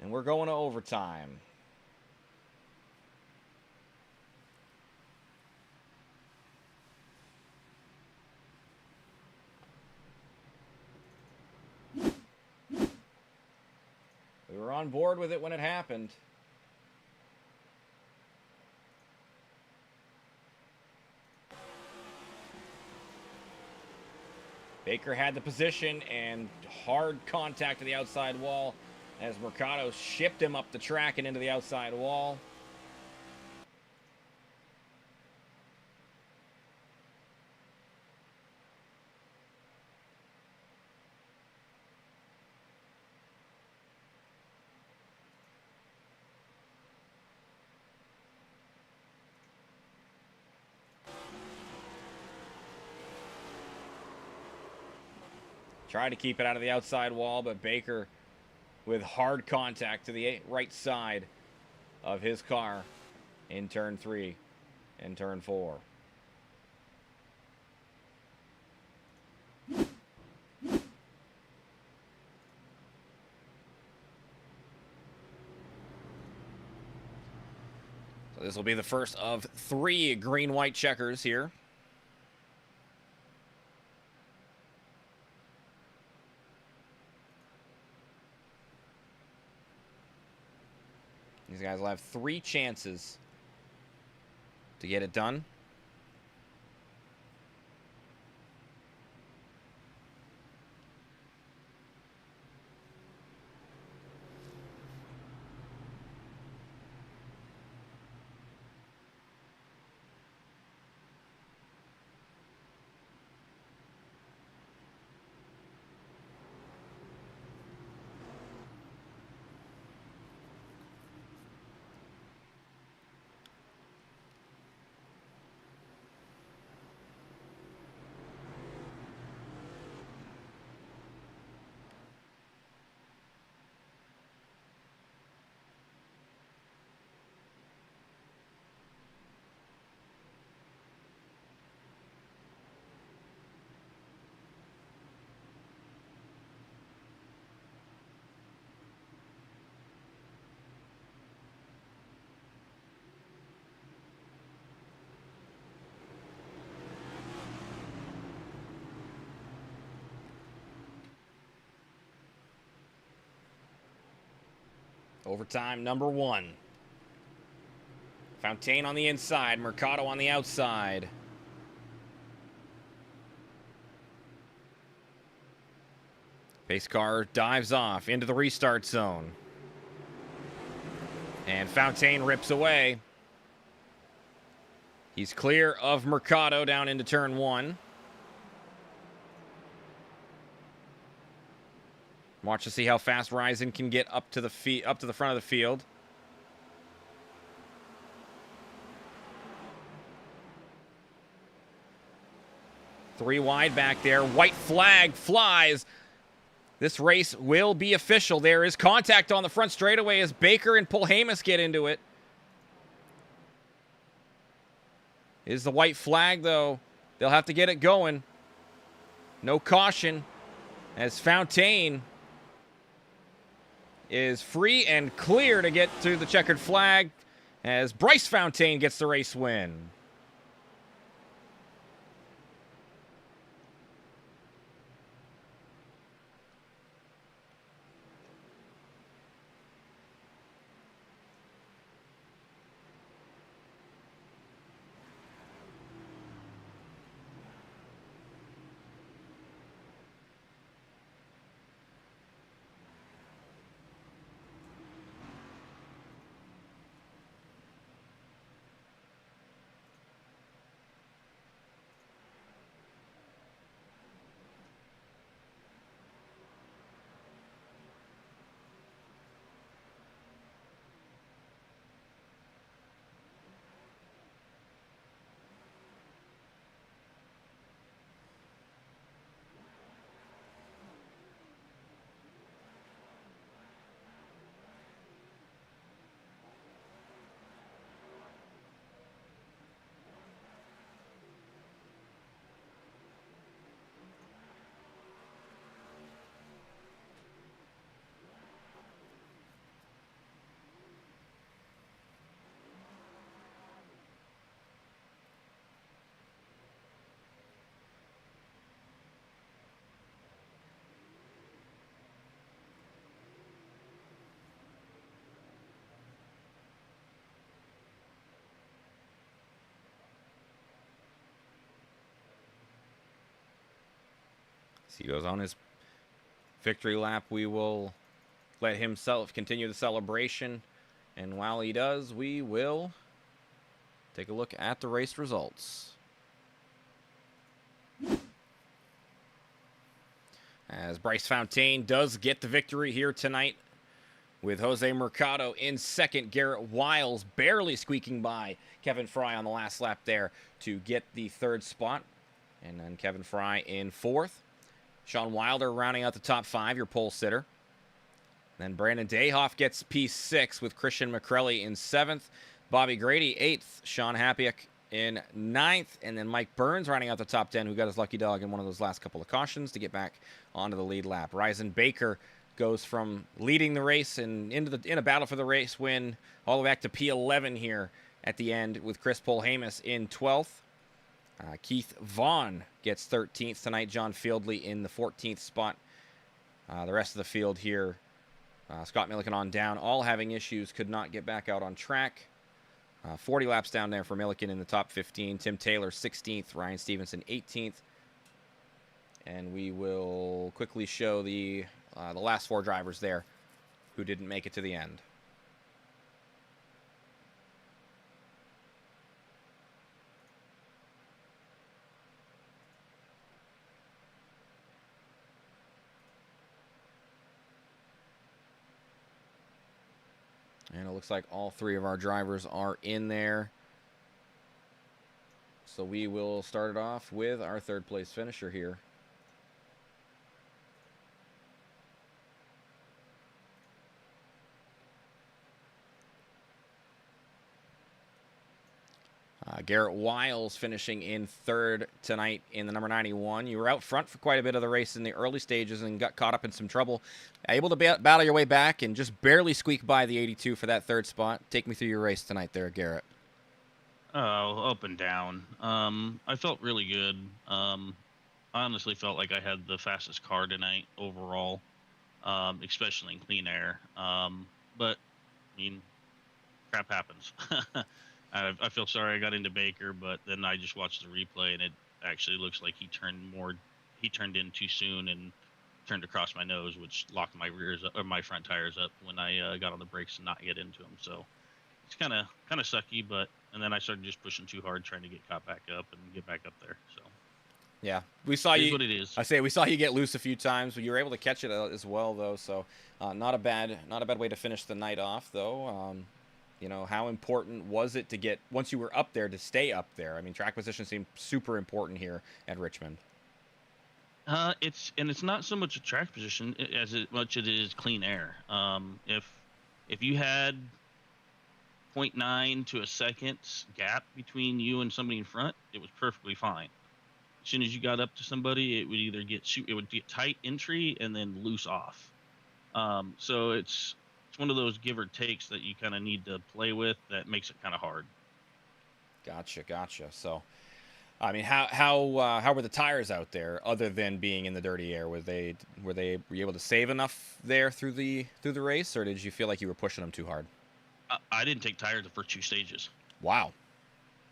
And we're going to overtime. We were on board with it when it happened. Baker had the position and hard contact to the outside wall as Mercado shipped him up the track and into the outside wall. Tried to keep it out of the outside wall, but Baker with hard contact to the right side of his car in turn 3 and turn 4. So this will be the first of 3 green-white checkers here. These guys will have 3 chances to get it done. Overtime number 1. Fontaine on the inside, Mercado on the outside. Pace car dives off into the restart zone. And Fontaine rips away. He's clear of Mercado down into turn 1. Watch to see how fast Ryzen can get up to the front of the field. Three wide back there. White flag flies. This race will be official. There is contact on the front straightaway as Baker and Polhamus get into it. Is the white flag, though. They'll have to get it going. No caution as Fontaine is free and clear to get to the checkered flag as Bryce Fontaine gets the race win. he goes on his victory lap, we will let him continue the celebration. And while he does, we will take a look at the race results. As Bryce Fontaine does get the victory here tonight, with Jose Mercado in second, Garrett Wiles barely squeaking by Kevin Fry on the last lap there to get the third spot. And then Kevin Fry in fourth. Sean Wilder rounding out the top 5, your pole sitter. Then Brandon Dayhoff gets P6 with Christian McCrelly in 7th. Bobby Grady 8th. Sean Hapiak in 9th. And then Mike Burns rounding out the top 10, who got his lucky dog in one of those last couple of cautions to get back onto the lead lap. Ryzen Baker goes from leading the race and in a battle for the race win all the way back to P11 here at the end with Chris Polhamus in 12th. Keith Vaughn gets 13th tonight. John Fieldley in the 14th spot. The rest of the field here, Scott Milliken on down, all having issues, could not get back out on track. 40 laps down there for Milliken in the top 15. Tim Taylor 16th. Ryan Stevenson 18th. And we will quickly show the last 4 drivers there who didn't make it to the end. And it looks like all 3 of our drivers are in there. So we will start it off with our third place finisher here. Garrett Wiles finishing in third tonight in the number 91. You were out front for quite a bit of the race in the early stages and got caught up in some trouble. Able to battle your way back and just barely squeak by the 82 for that third spot. Take me through your race tonight there, Garrett. Oh, up and down. I felt really good. I honestly felt like I had the fastest car tonight overall, especially in clean air. But, I mean, crap happens. I feel sorry I got into Baker, but then I just watched the replay, and it actually looks like he turned in too soon and turned across my nose, which locked my my front tires up when I got on the brakes and not get into them. So it's kind of sucky, and then I started just pushing too hard, trying to get caught back up and get back up there. So yeah, we saw you. What it is. We saw you get loose a few times, but you were able to catch it as well, though. So not a bad way to finish the night off, though. You know, how important was it to get, once you were up there, to stay up there? I mean, track position seemed super important here at Richmond. It's not so much a track position as much it is clean air. If you had 0.9 to a second gap between you and somebody in front, it was perfectly fine. As soon as you got up to somebody, it would either get tight entry and then loose off. So it's one of those give or takes that you kind of need to play with that makes it kind of hard. Gotcha. So, I mean, how were the tires out there other than being in the dirty air? Were you able to save enough there through the race, or did you feel like you were pushing them too hard? I didn't take tires the first 2 stages. Wow.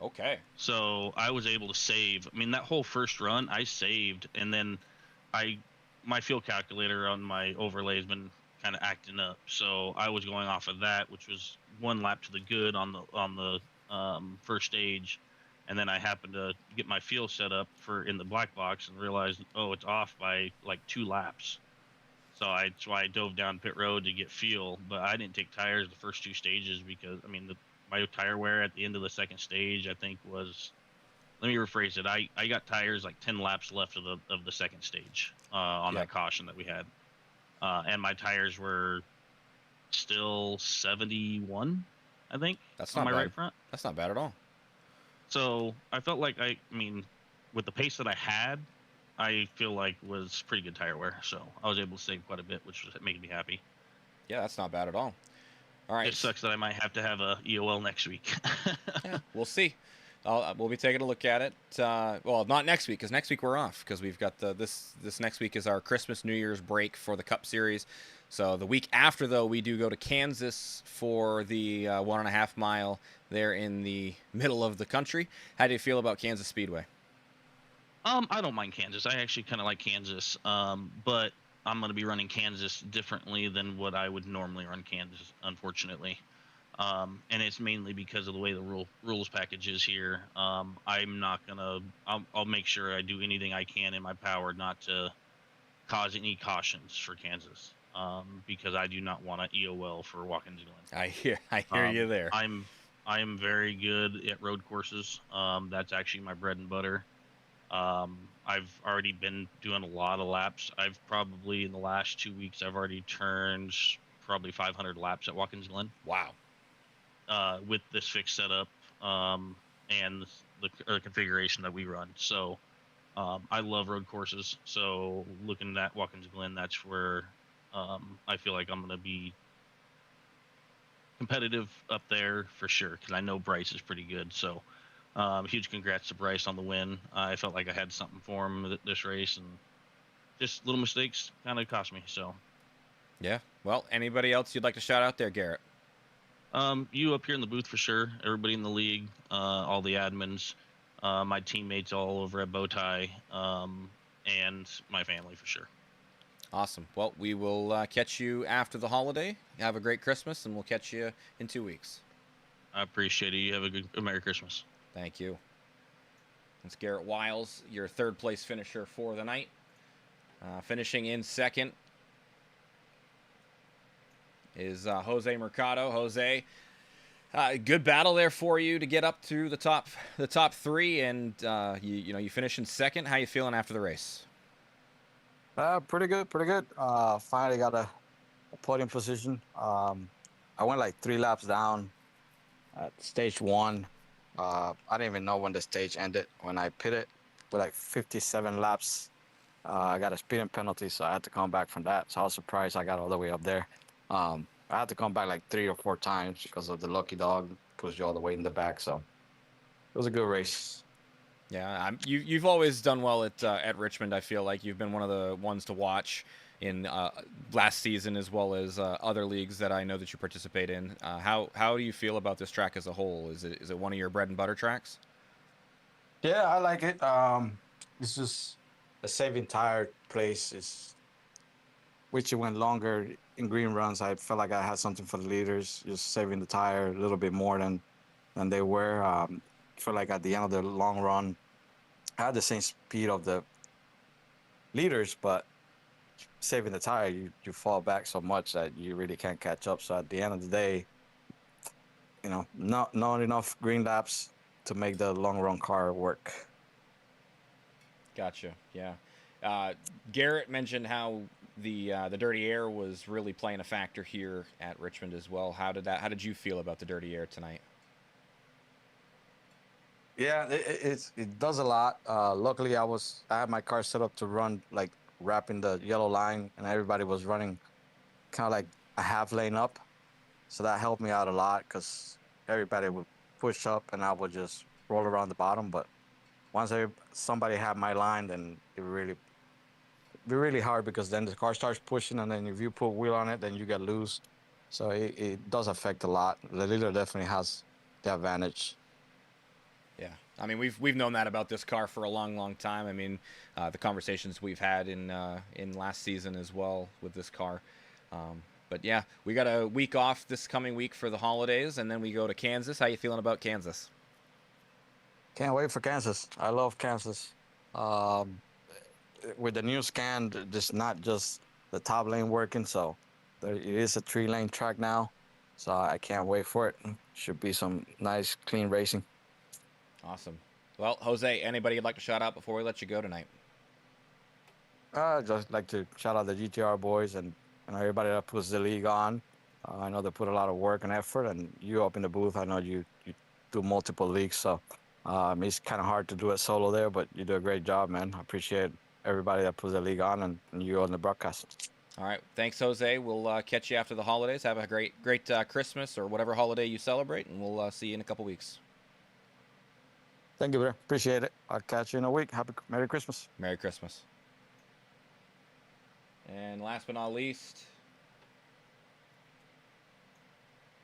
Okay. So I was able to save. I mean, that whole first run I saved, and then my fuel calculator on my overlay has been kind of acting up, so I was going off of that, which was 1 lap to the good on the first stage, and then I happened to get my fuel set up in the black box and realized, oh, it's off by like 2 laps. So I dove down pit road to get fuel, but I didn't take tires the first 2 stages because, I mean, my tire wear at the end of the second stage, I think was, let me rephrase it. I got tires like 10 laps left of the second stage on that caution that we had. And my tires were still 71, I think. That's on not my bad. right front. That's not bad at all. So I felt like I mean, with the pace that I had, I feel like was pretty good tire wear. So I was able to save quite a bit, which was making me happy. Yeah, that's not bad at all. All right. It sucks that I might have to have a EOL next week. Yeah, we'll see. We'll be taking a look at it. Well, not next week, because next week we're off, because we've got this next week is our Christmas New Year's break for the Cup Series. So the week after, though, we do go to Kansas for the 1.5 mile there in the middle of the country. How do you feel about Kansas Speedway? I don't mind Kansas. I actually kind of like Kansas. But I'm going to be running Kansas differently than what I would normally run Kansas, unfortunately. And it's mainly because of the way the rules package is here. I'm not gonna. I'll make sure I do anything I can in my power not to cause any cautions for Kansas. Because I do not want to EOL for Watkins Glen. I hear you there. I am very good at road courses. That's actually my bread and butter. I've already been doing a lot of laps. I've probably in the last 2 weeks I've already turned probably 500 laps at Watkins Glen. Wow. With this fixed setup and the configuration that we run. So I love road courses. So looking at Watkins Glen, that's where I feel like I'm going to be competitive up there for sure, because I know Bryce is pretty good. So huge congrats to Bryce on the win. I felt like I had something for him this race, and just little mistakes kind of cost me. So yeah. Well, anybody else you'd like to shout out there, Garrett? You up here in the booth for sure. Everybody in the league, all the admins, my teammates all over at Bowtie, and my family for sure. Awesome. Well, we will catch you after the holiday. Have a great Christmas, and we'll catch you in 2 weeks. I appreciate it. You have a Merry Christmas. Thank you. That's Garrett Wiles, your third place finisher for the night. Finishing in second is Jose Mercado. Jose, good battle there for you to get up to the top three, and you finish in second. How you feeling after the race? Pretty good. Finally got a podium position. I went like 3 laps down at stage 1. I didn't even know when the stage ended. When I pitted with like 57 laps, I got a speeding penalty, so I had to come back from that. So I was surprised I got all the way up there. I had to come back like 3 or 4 times because of the lucky dog pushed you all the way in the back. So it was a good race. Yeah, you've always done well at Richmond. I feel like you've been one of the ones to watch in last season, as well as other leagues that I know that you participate in. How do you feel about this track as a whole? Is it one of your bread and butter tracks? Yeah, I like it. It's just a saving tire place. Is which it went longer in green runs. I felt like I had something for the leaders, just saving the tire a little bit more than they were. I feel like at the end of the long run, I had the same speed of the leaders, but saving the tire, you fall back so much that you really can't catch up. So at the end of the day, not enough green laps to make the long run car work. Gotcha. Yeah. Garrett mentioned how the dirty air was really playing a factor here at Richmond as well. How did you feel about the dirty air tonight? Yeah, it does a lot. Luckily, I had my car set up to run like wrapping the yellow line, and everybody was running kind of like a half lane up, so that helped me out a lot because everybody would push up and I would just roll around the bottom. But once somebody had my line, then it would be really hard because then the car starts pushing, and then if you put wheel on it, then you get loose. So it does affect a lot. The leader definitely has the advantage. Yeah, I mean we've known that about this car for a long time. I mean, the conversations we've had in last season as well with this car. But yeah, we got a week off this coming week for the holidays, and then we go to Kansas. How you feeling about Kansas? Can't wait for Kansas. I love Kansas. With the new scan, just not just the top lane working, so it is a 3-lane track now. So I can't wait for it. Should be some nice, clean racing. Awesome. Well, Jose, anybody you'd like to shout out before we let you go tonight? Just like to shout out the GTR boys and everybody that puts the league on. I know they put a lot of work and effort, and you up in the booth, I know you do multiple leagues, so it's kind of hard to do it solo there, but you do a great job, man. I appreciate everybody that puts the league on and you on the broadcast. All right. Thanks, Jose. We'll catch you after the holidays. Have a great Christmas or whatever holiday you celebrate, and we'll see you in a couple weeks. Thank you, bro. Appreciate it. I'll catch you in a week. Merry Christmas. Merry Christmas. And last but not least,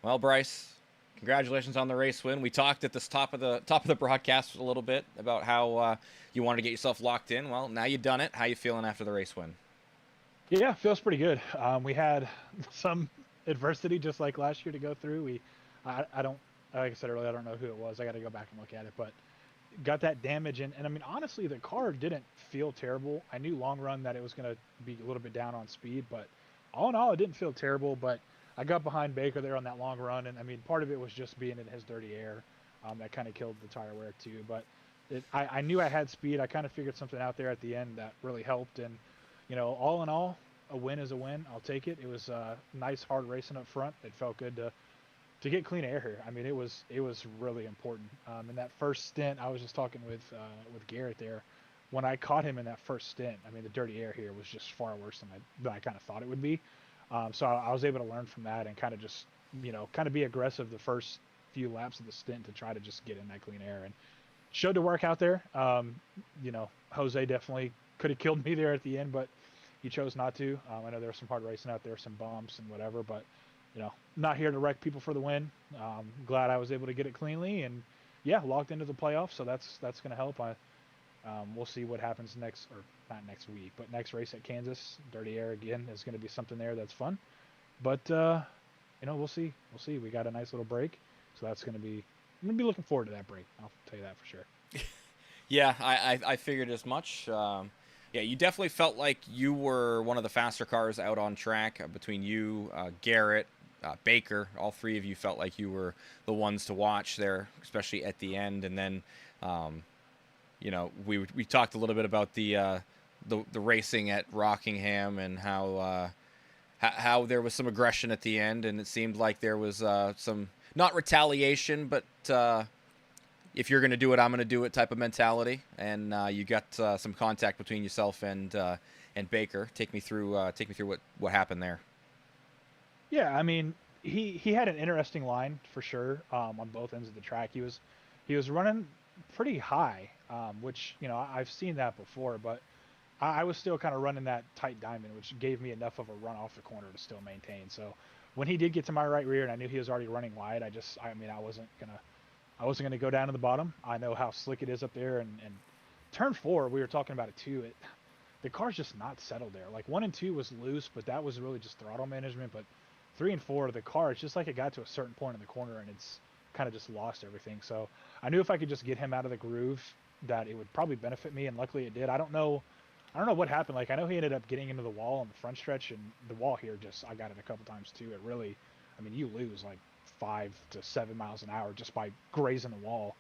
well, Bryce, Congratulations on the race win. We talked at the top of the broadcast a little bit about how you wanted to get yourself locked in. Well, now you've done it. How you feeling after the race win? Yeah, feels pretty good. We had some adversity just like last year to go through. I don't, like I said earlier, I don't know who it was. I got to go back and look at it, but got that damage. And I mean, honestly, the car didn't feel terrible. I knew long run that it was going to be a little bit down on speed, but all in all, it didn't feel terrible. But I got behind Baker there on that long run. And I mean, part of it was just being in his dirty air. That kind of killed the tire wear too. But I knew I had speed. I kind of figured something out there at the end that really helped. And, you know, all in all, a win is a win. I'll take it. It was nice, hard racing up front. It felt good to get clean air here. I mean, it was really important. In that first stint, I was just talking with Garrett there. When I caught him in that first stint, I mean, the dirty air here was just far worse than I kind of thought it would be. So I was able to learn from that and kind of just, you know, kind of be aggressive the first few laps of the stint to try to just get in that clean air, and showed to work out there. You know, Jose definitely could have killed me there at the end, but he chose not to. I know there was some hard racing out there, some bumps and whatever, but, you know, not here to wreck people for the win. Glad I was able to get it cleanly, and yeah, locked into the playoffs. So that's going to help. We'll see what happens next, or not next week, but next race at Kansas. Dirty air again is going to be something there that's fun. But you know, we'll see. We got a nice little break, so that's going to be. I'm going to be looking forward to that break. I'll tell you that for sure. Yeah, I figured as much. Yeah, you definitely felt like you were one of the faster cars out on track. Between you, Garrett, Baker, all three of you felt like you were the ones to watch there, especially at the end. And then, you know, we talked a little bit about the racing at Rockingham and how there was some aggression at the end, and it seemed like there was some, not retaliation, but if you're going to do it, I'm going to do it type of mentality. And you got some contact between yourself and Baker. Take me through what happened there. Yeah, I mean, he had an interesting line for sure on both ends of the track. He was running pretty high, which, you know, I've seen that before, but I was still kind of running that tight diamond, which gave me enough of a run off the corner to still maintain. So when he did get to my right rear and I knew he was already running wide, I wasn't gonna go down to the bottom. I know how slick it is up there, and turn 4, we were talking about it too. The car's just not settled there. Like 1 and 2 was loose, but that was really just throttle management. But 3 and 4, the car, it's just like it got to a certain point in the corner and it's kind of just lost everything. So I knew if I could just get him out of the groove, that it would probably benefit me, and luckily it did. I don't know what happened. Like, I know he ended up getting into the wall on the front stretch, and the wall here I got it a couple times too. It really, I mean, you lose like 5 to 7 miles an hour just by grazing the wall.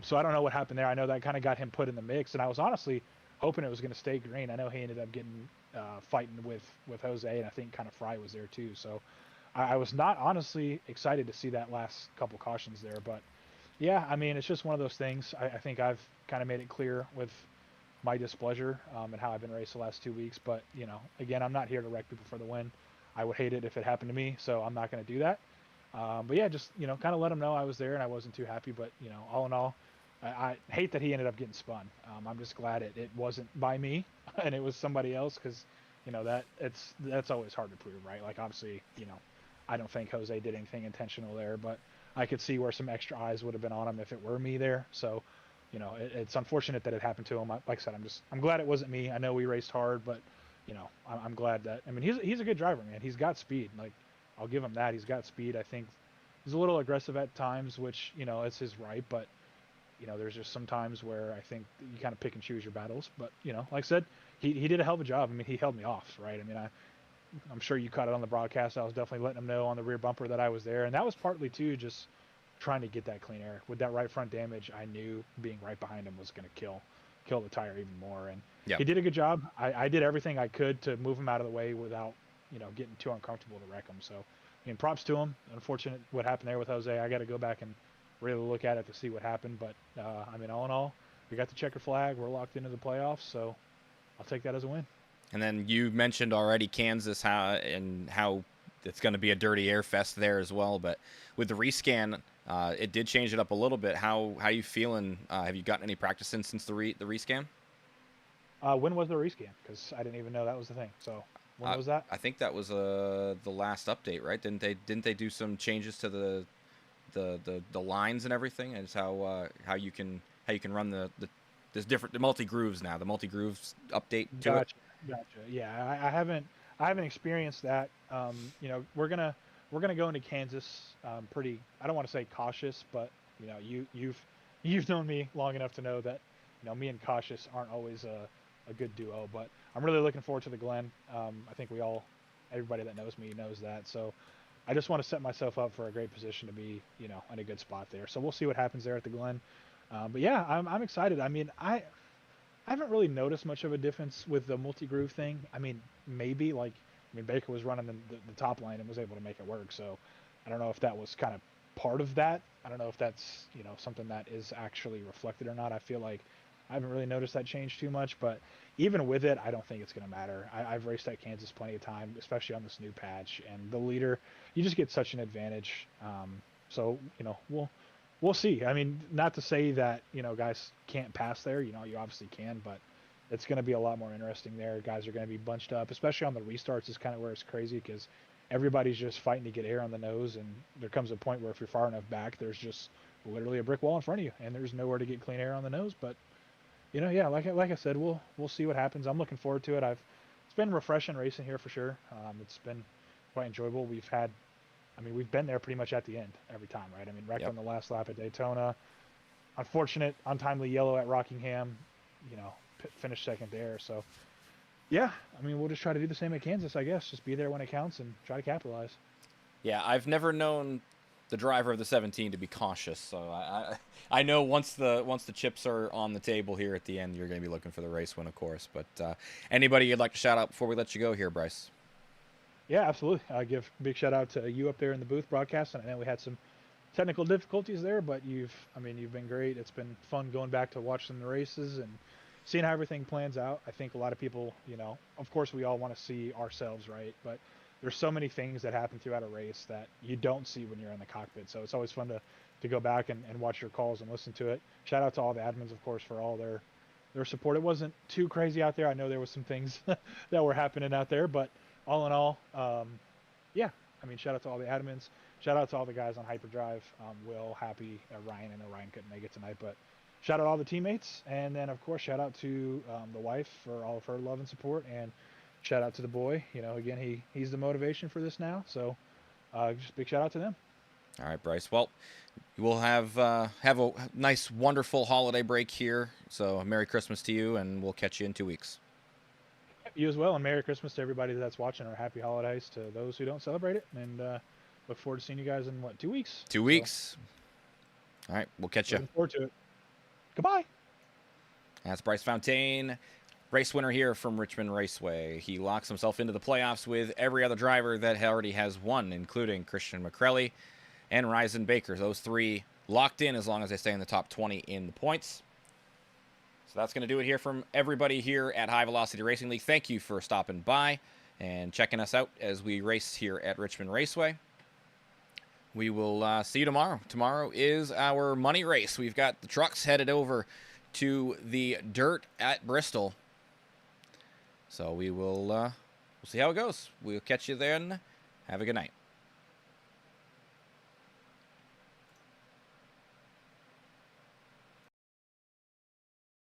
So I don't know what happened there. I know that kind of got him put in the mix, and I was honestly hoping it was going to stay green. I know he ended up getting fighting with Jose, and I think kind of Fry was there too. So I was not honestly excited to see that last couple cautions there. But yeah, I mean, it's just one of those things. I think I've kind of made it clear with my displeasure and how I've been raced the last 2 weeks. But, you know, again, I'm not here to wreck people for the win. I would hate it if it happened to me, so I'm not going to do that. But yeah, just, you know, kind of let him know I was there and I wasn't too happy. But, you know, all in all, I hate that he ended up getting spun. I'm just glad it wasn't by me and it was somebody else, because, you know, that's always hard to prove, right? Like, obviously, you know, I don't think Jose did anything intentional there, but I could see where some extra eyes would have been on him if it were me there. So, you know, it's unfortunate that it happened to him. Like I said, I'm glad it wasn't me. I know we raced hard, but, you know, I'm glad that, I mean, he's a good driver, man. He's got speed. Like, I'll give him that. He's got speed. I think he's a little aggressive at times, which, you know, it's his right. But, you know, there's just some times where I think you kind of pick and choose your battles. But, you know, like I said, he did a hell of a job. I mean, he held me off, right? I mean, I'm sure you caught it on the broadcast. I was definitely letting him know on the rear bumper that I was there. And that was partly, too, just trying to get that clean air. With that right front damage, I knew being right behind him was going to kill the tire even more. And He did a good job. I did everything I could to move him out of the way without, you know, getting too uncomfortable to wreck him. So, I mean, props to him. Unfortunate what happened there with Jose. I got to go back and really look at it to see what happened. But, I mean, all in all, we got the checker flag. We're locked into the playoffs, so I'll take that as a win. And then you mentioned already Kansas, how it's going to be a dirty air fest there as well. But with the rescan, it did change it up a little bit. How you feeling? Have you gotten any practice in since the rescan? When was the rescan? Because I didn't even know that was the thing. So when was that? I think that was the last update, right? Didn't they do some changes to the lines and everything, and it's how you can run there's different the multi grooves now. The multi grooves update to it. Gotcha. Yeah, I haven't experienced that. You know, we're gonna go into Kansas pretty. I don't want to say cautious, but you know, you've known me long enough to know that you know me and cautious aren't always a good duo. But I'm really looking forward to the Glen. I think everybody that knows me knows that. So I just want to set myself up for a great position to be, you know, in a good spot there. So we'll see what happens there at the Glen. But yeah, I'm excited. I mean, I haven't really noticed much of a difference with the multi-groove thing. I mean, maybe Baker was running the top lane and was able to make it work. So I don't know if that was kind of part of that. I don't know if that's, you know, something that is actually reflected or not. I feel like I haven't really noticed that change too much, but even with it, I don't think it's going to matter. I've raced at Kansas plenty of time, especially on this new patch, and the leader, you just get such an advantage. So, you know, we'll see. I mean, not to say that, you know, guys can't pass there. You know, you obviously can, but it's going to be a lot more interesting there. Guys are going to be bunched up, especially on the restarts is kind of where it's crazy because everybody's just fighting to get air on the nose, and there comes a point where if you're far enough back, there's just literally a brick wall in front of you, and there's nowhere to get clean air on the nose. But you know, yeah, like I said, we'll see what happens. I'm looking forward to it. It's been refreshing racing here for sure. It's been quite enjoyable. We've been there pretty much at the end every time, right? I mean, wrecked on the last lap at Daytona. Unfortunate, untimely yellow at Rockingham. You know, finished second there. So, yeah, I mean, we'll just try to do the same at Kansas, I guess. Just be there when it counts and try to capitalize. Yeah, I've never known the driver of the 17 to be cautious, so I know once the chips are on the table here at the end, you're going to be looking for the race win, of course. But anybody you'd like to shout out before we let you go here, Bryce? Yeah, absolutely. I give a big shout out to you up there in the booth broadcasting. I know we had some technical difficulties there, but you've been great. It's been fun going back to watching the races and seeing how everything plans out. I think a lot of people, you know, of course we all want to see ourselves, right? But there's so many things that happen throughout a race that you don't see when you're in the cockpit. So it's always fun to go back and watch your calls and listen to it. Shout out to all the admins, of course, for all their support. It wasn't too crazy out there. I know there was some things that were happening out there, but all in all, yeah, I mean, shout out to all the admins. Shout out to all the guys on Hyperdrive. Will, Happy, Ryan. I know Ryan couldn't make it tonight, but shout out all the teammates. And then, of course, shout out to the wife for all of her love and support. And shout out to the boy. You know, again, he's the motivation for this now. So just big shout out to them. All right, Bryce. Well, we'll have a nice, wonderful holiday break here. So Merry Christmas to you, and we'll catch you in 2 weeks. You as well, and Merry Christmas to everybody that's watching, or Happy Holidays to those who don't celebrate it. And look forward to seeing you guys in, 2 weeks? 2 weeks. All right, we'll catch you. Looking forward to it. Goodbye. That's Bryce Fontaine, race winner here from Richmond Raceway. He locks himself into the playoffs with every other driver that already has won, including Christian McCrelly and Ryzen Baker. Those three locked in as long as they stay in the top 20 in the points. So that's going to do it here from everybody here at High Velocity Racing League. Thank you for stopping by and checking us out as we race here at Richmond Raceway. We will see you tomorrow. Tomorrow is our money race. We've got the trucks headed over to the dirt at Bristol. So we'll see how it goes. We'll catch you then. Have a good night.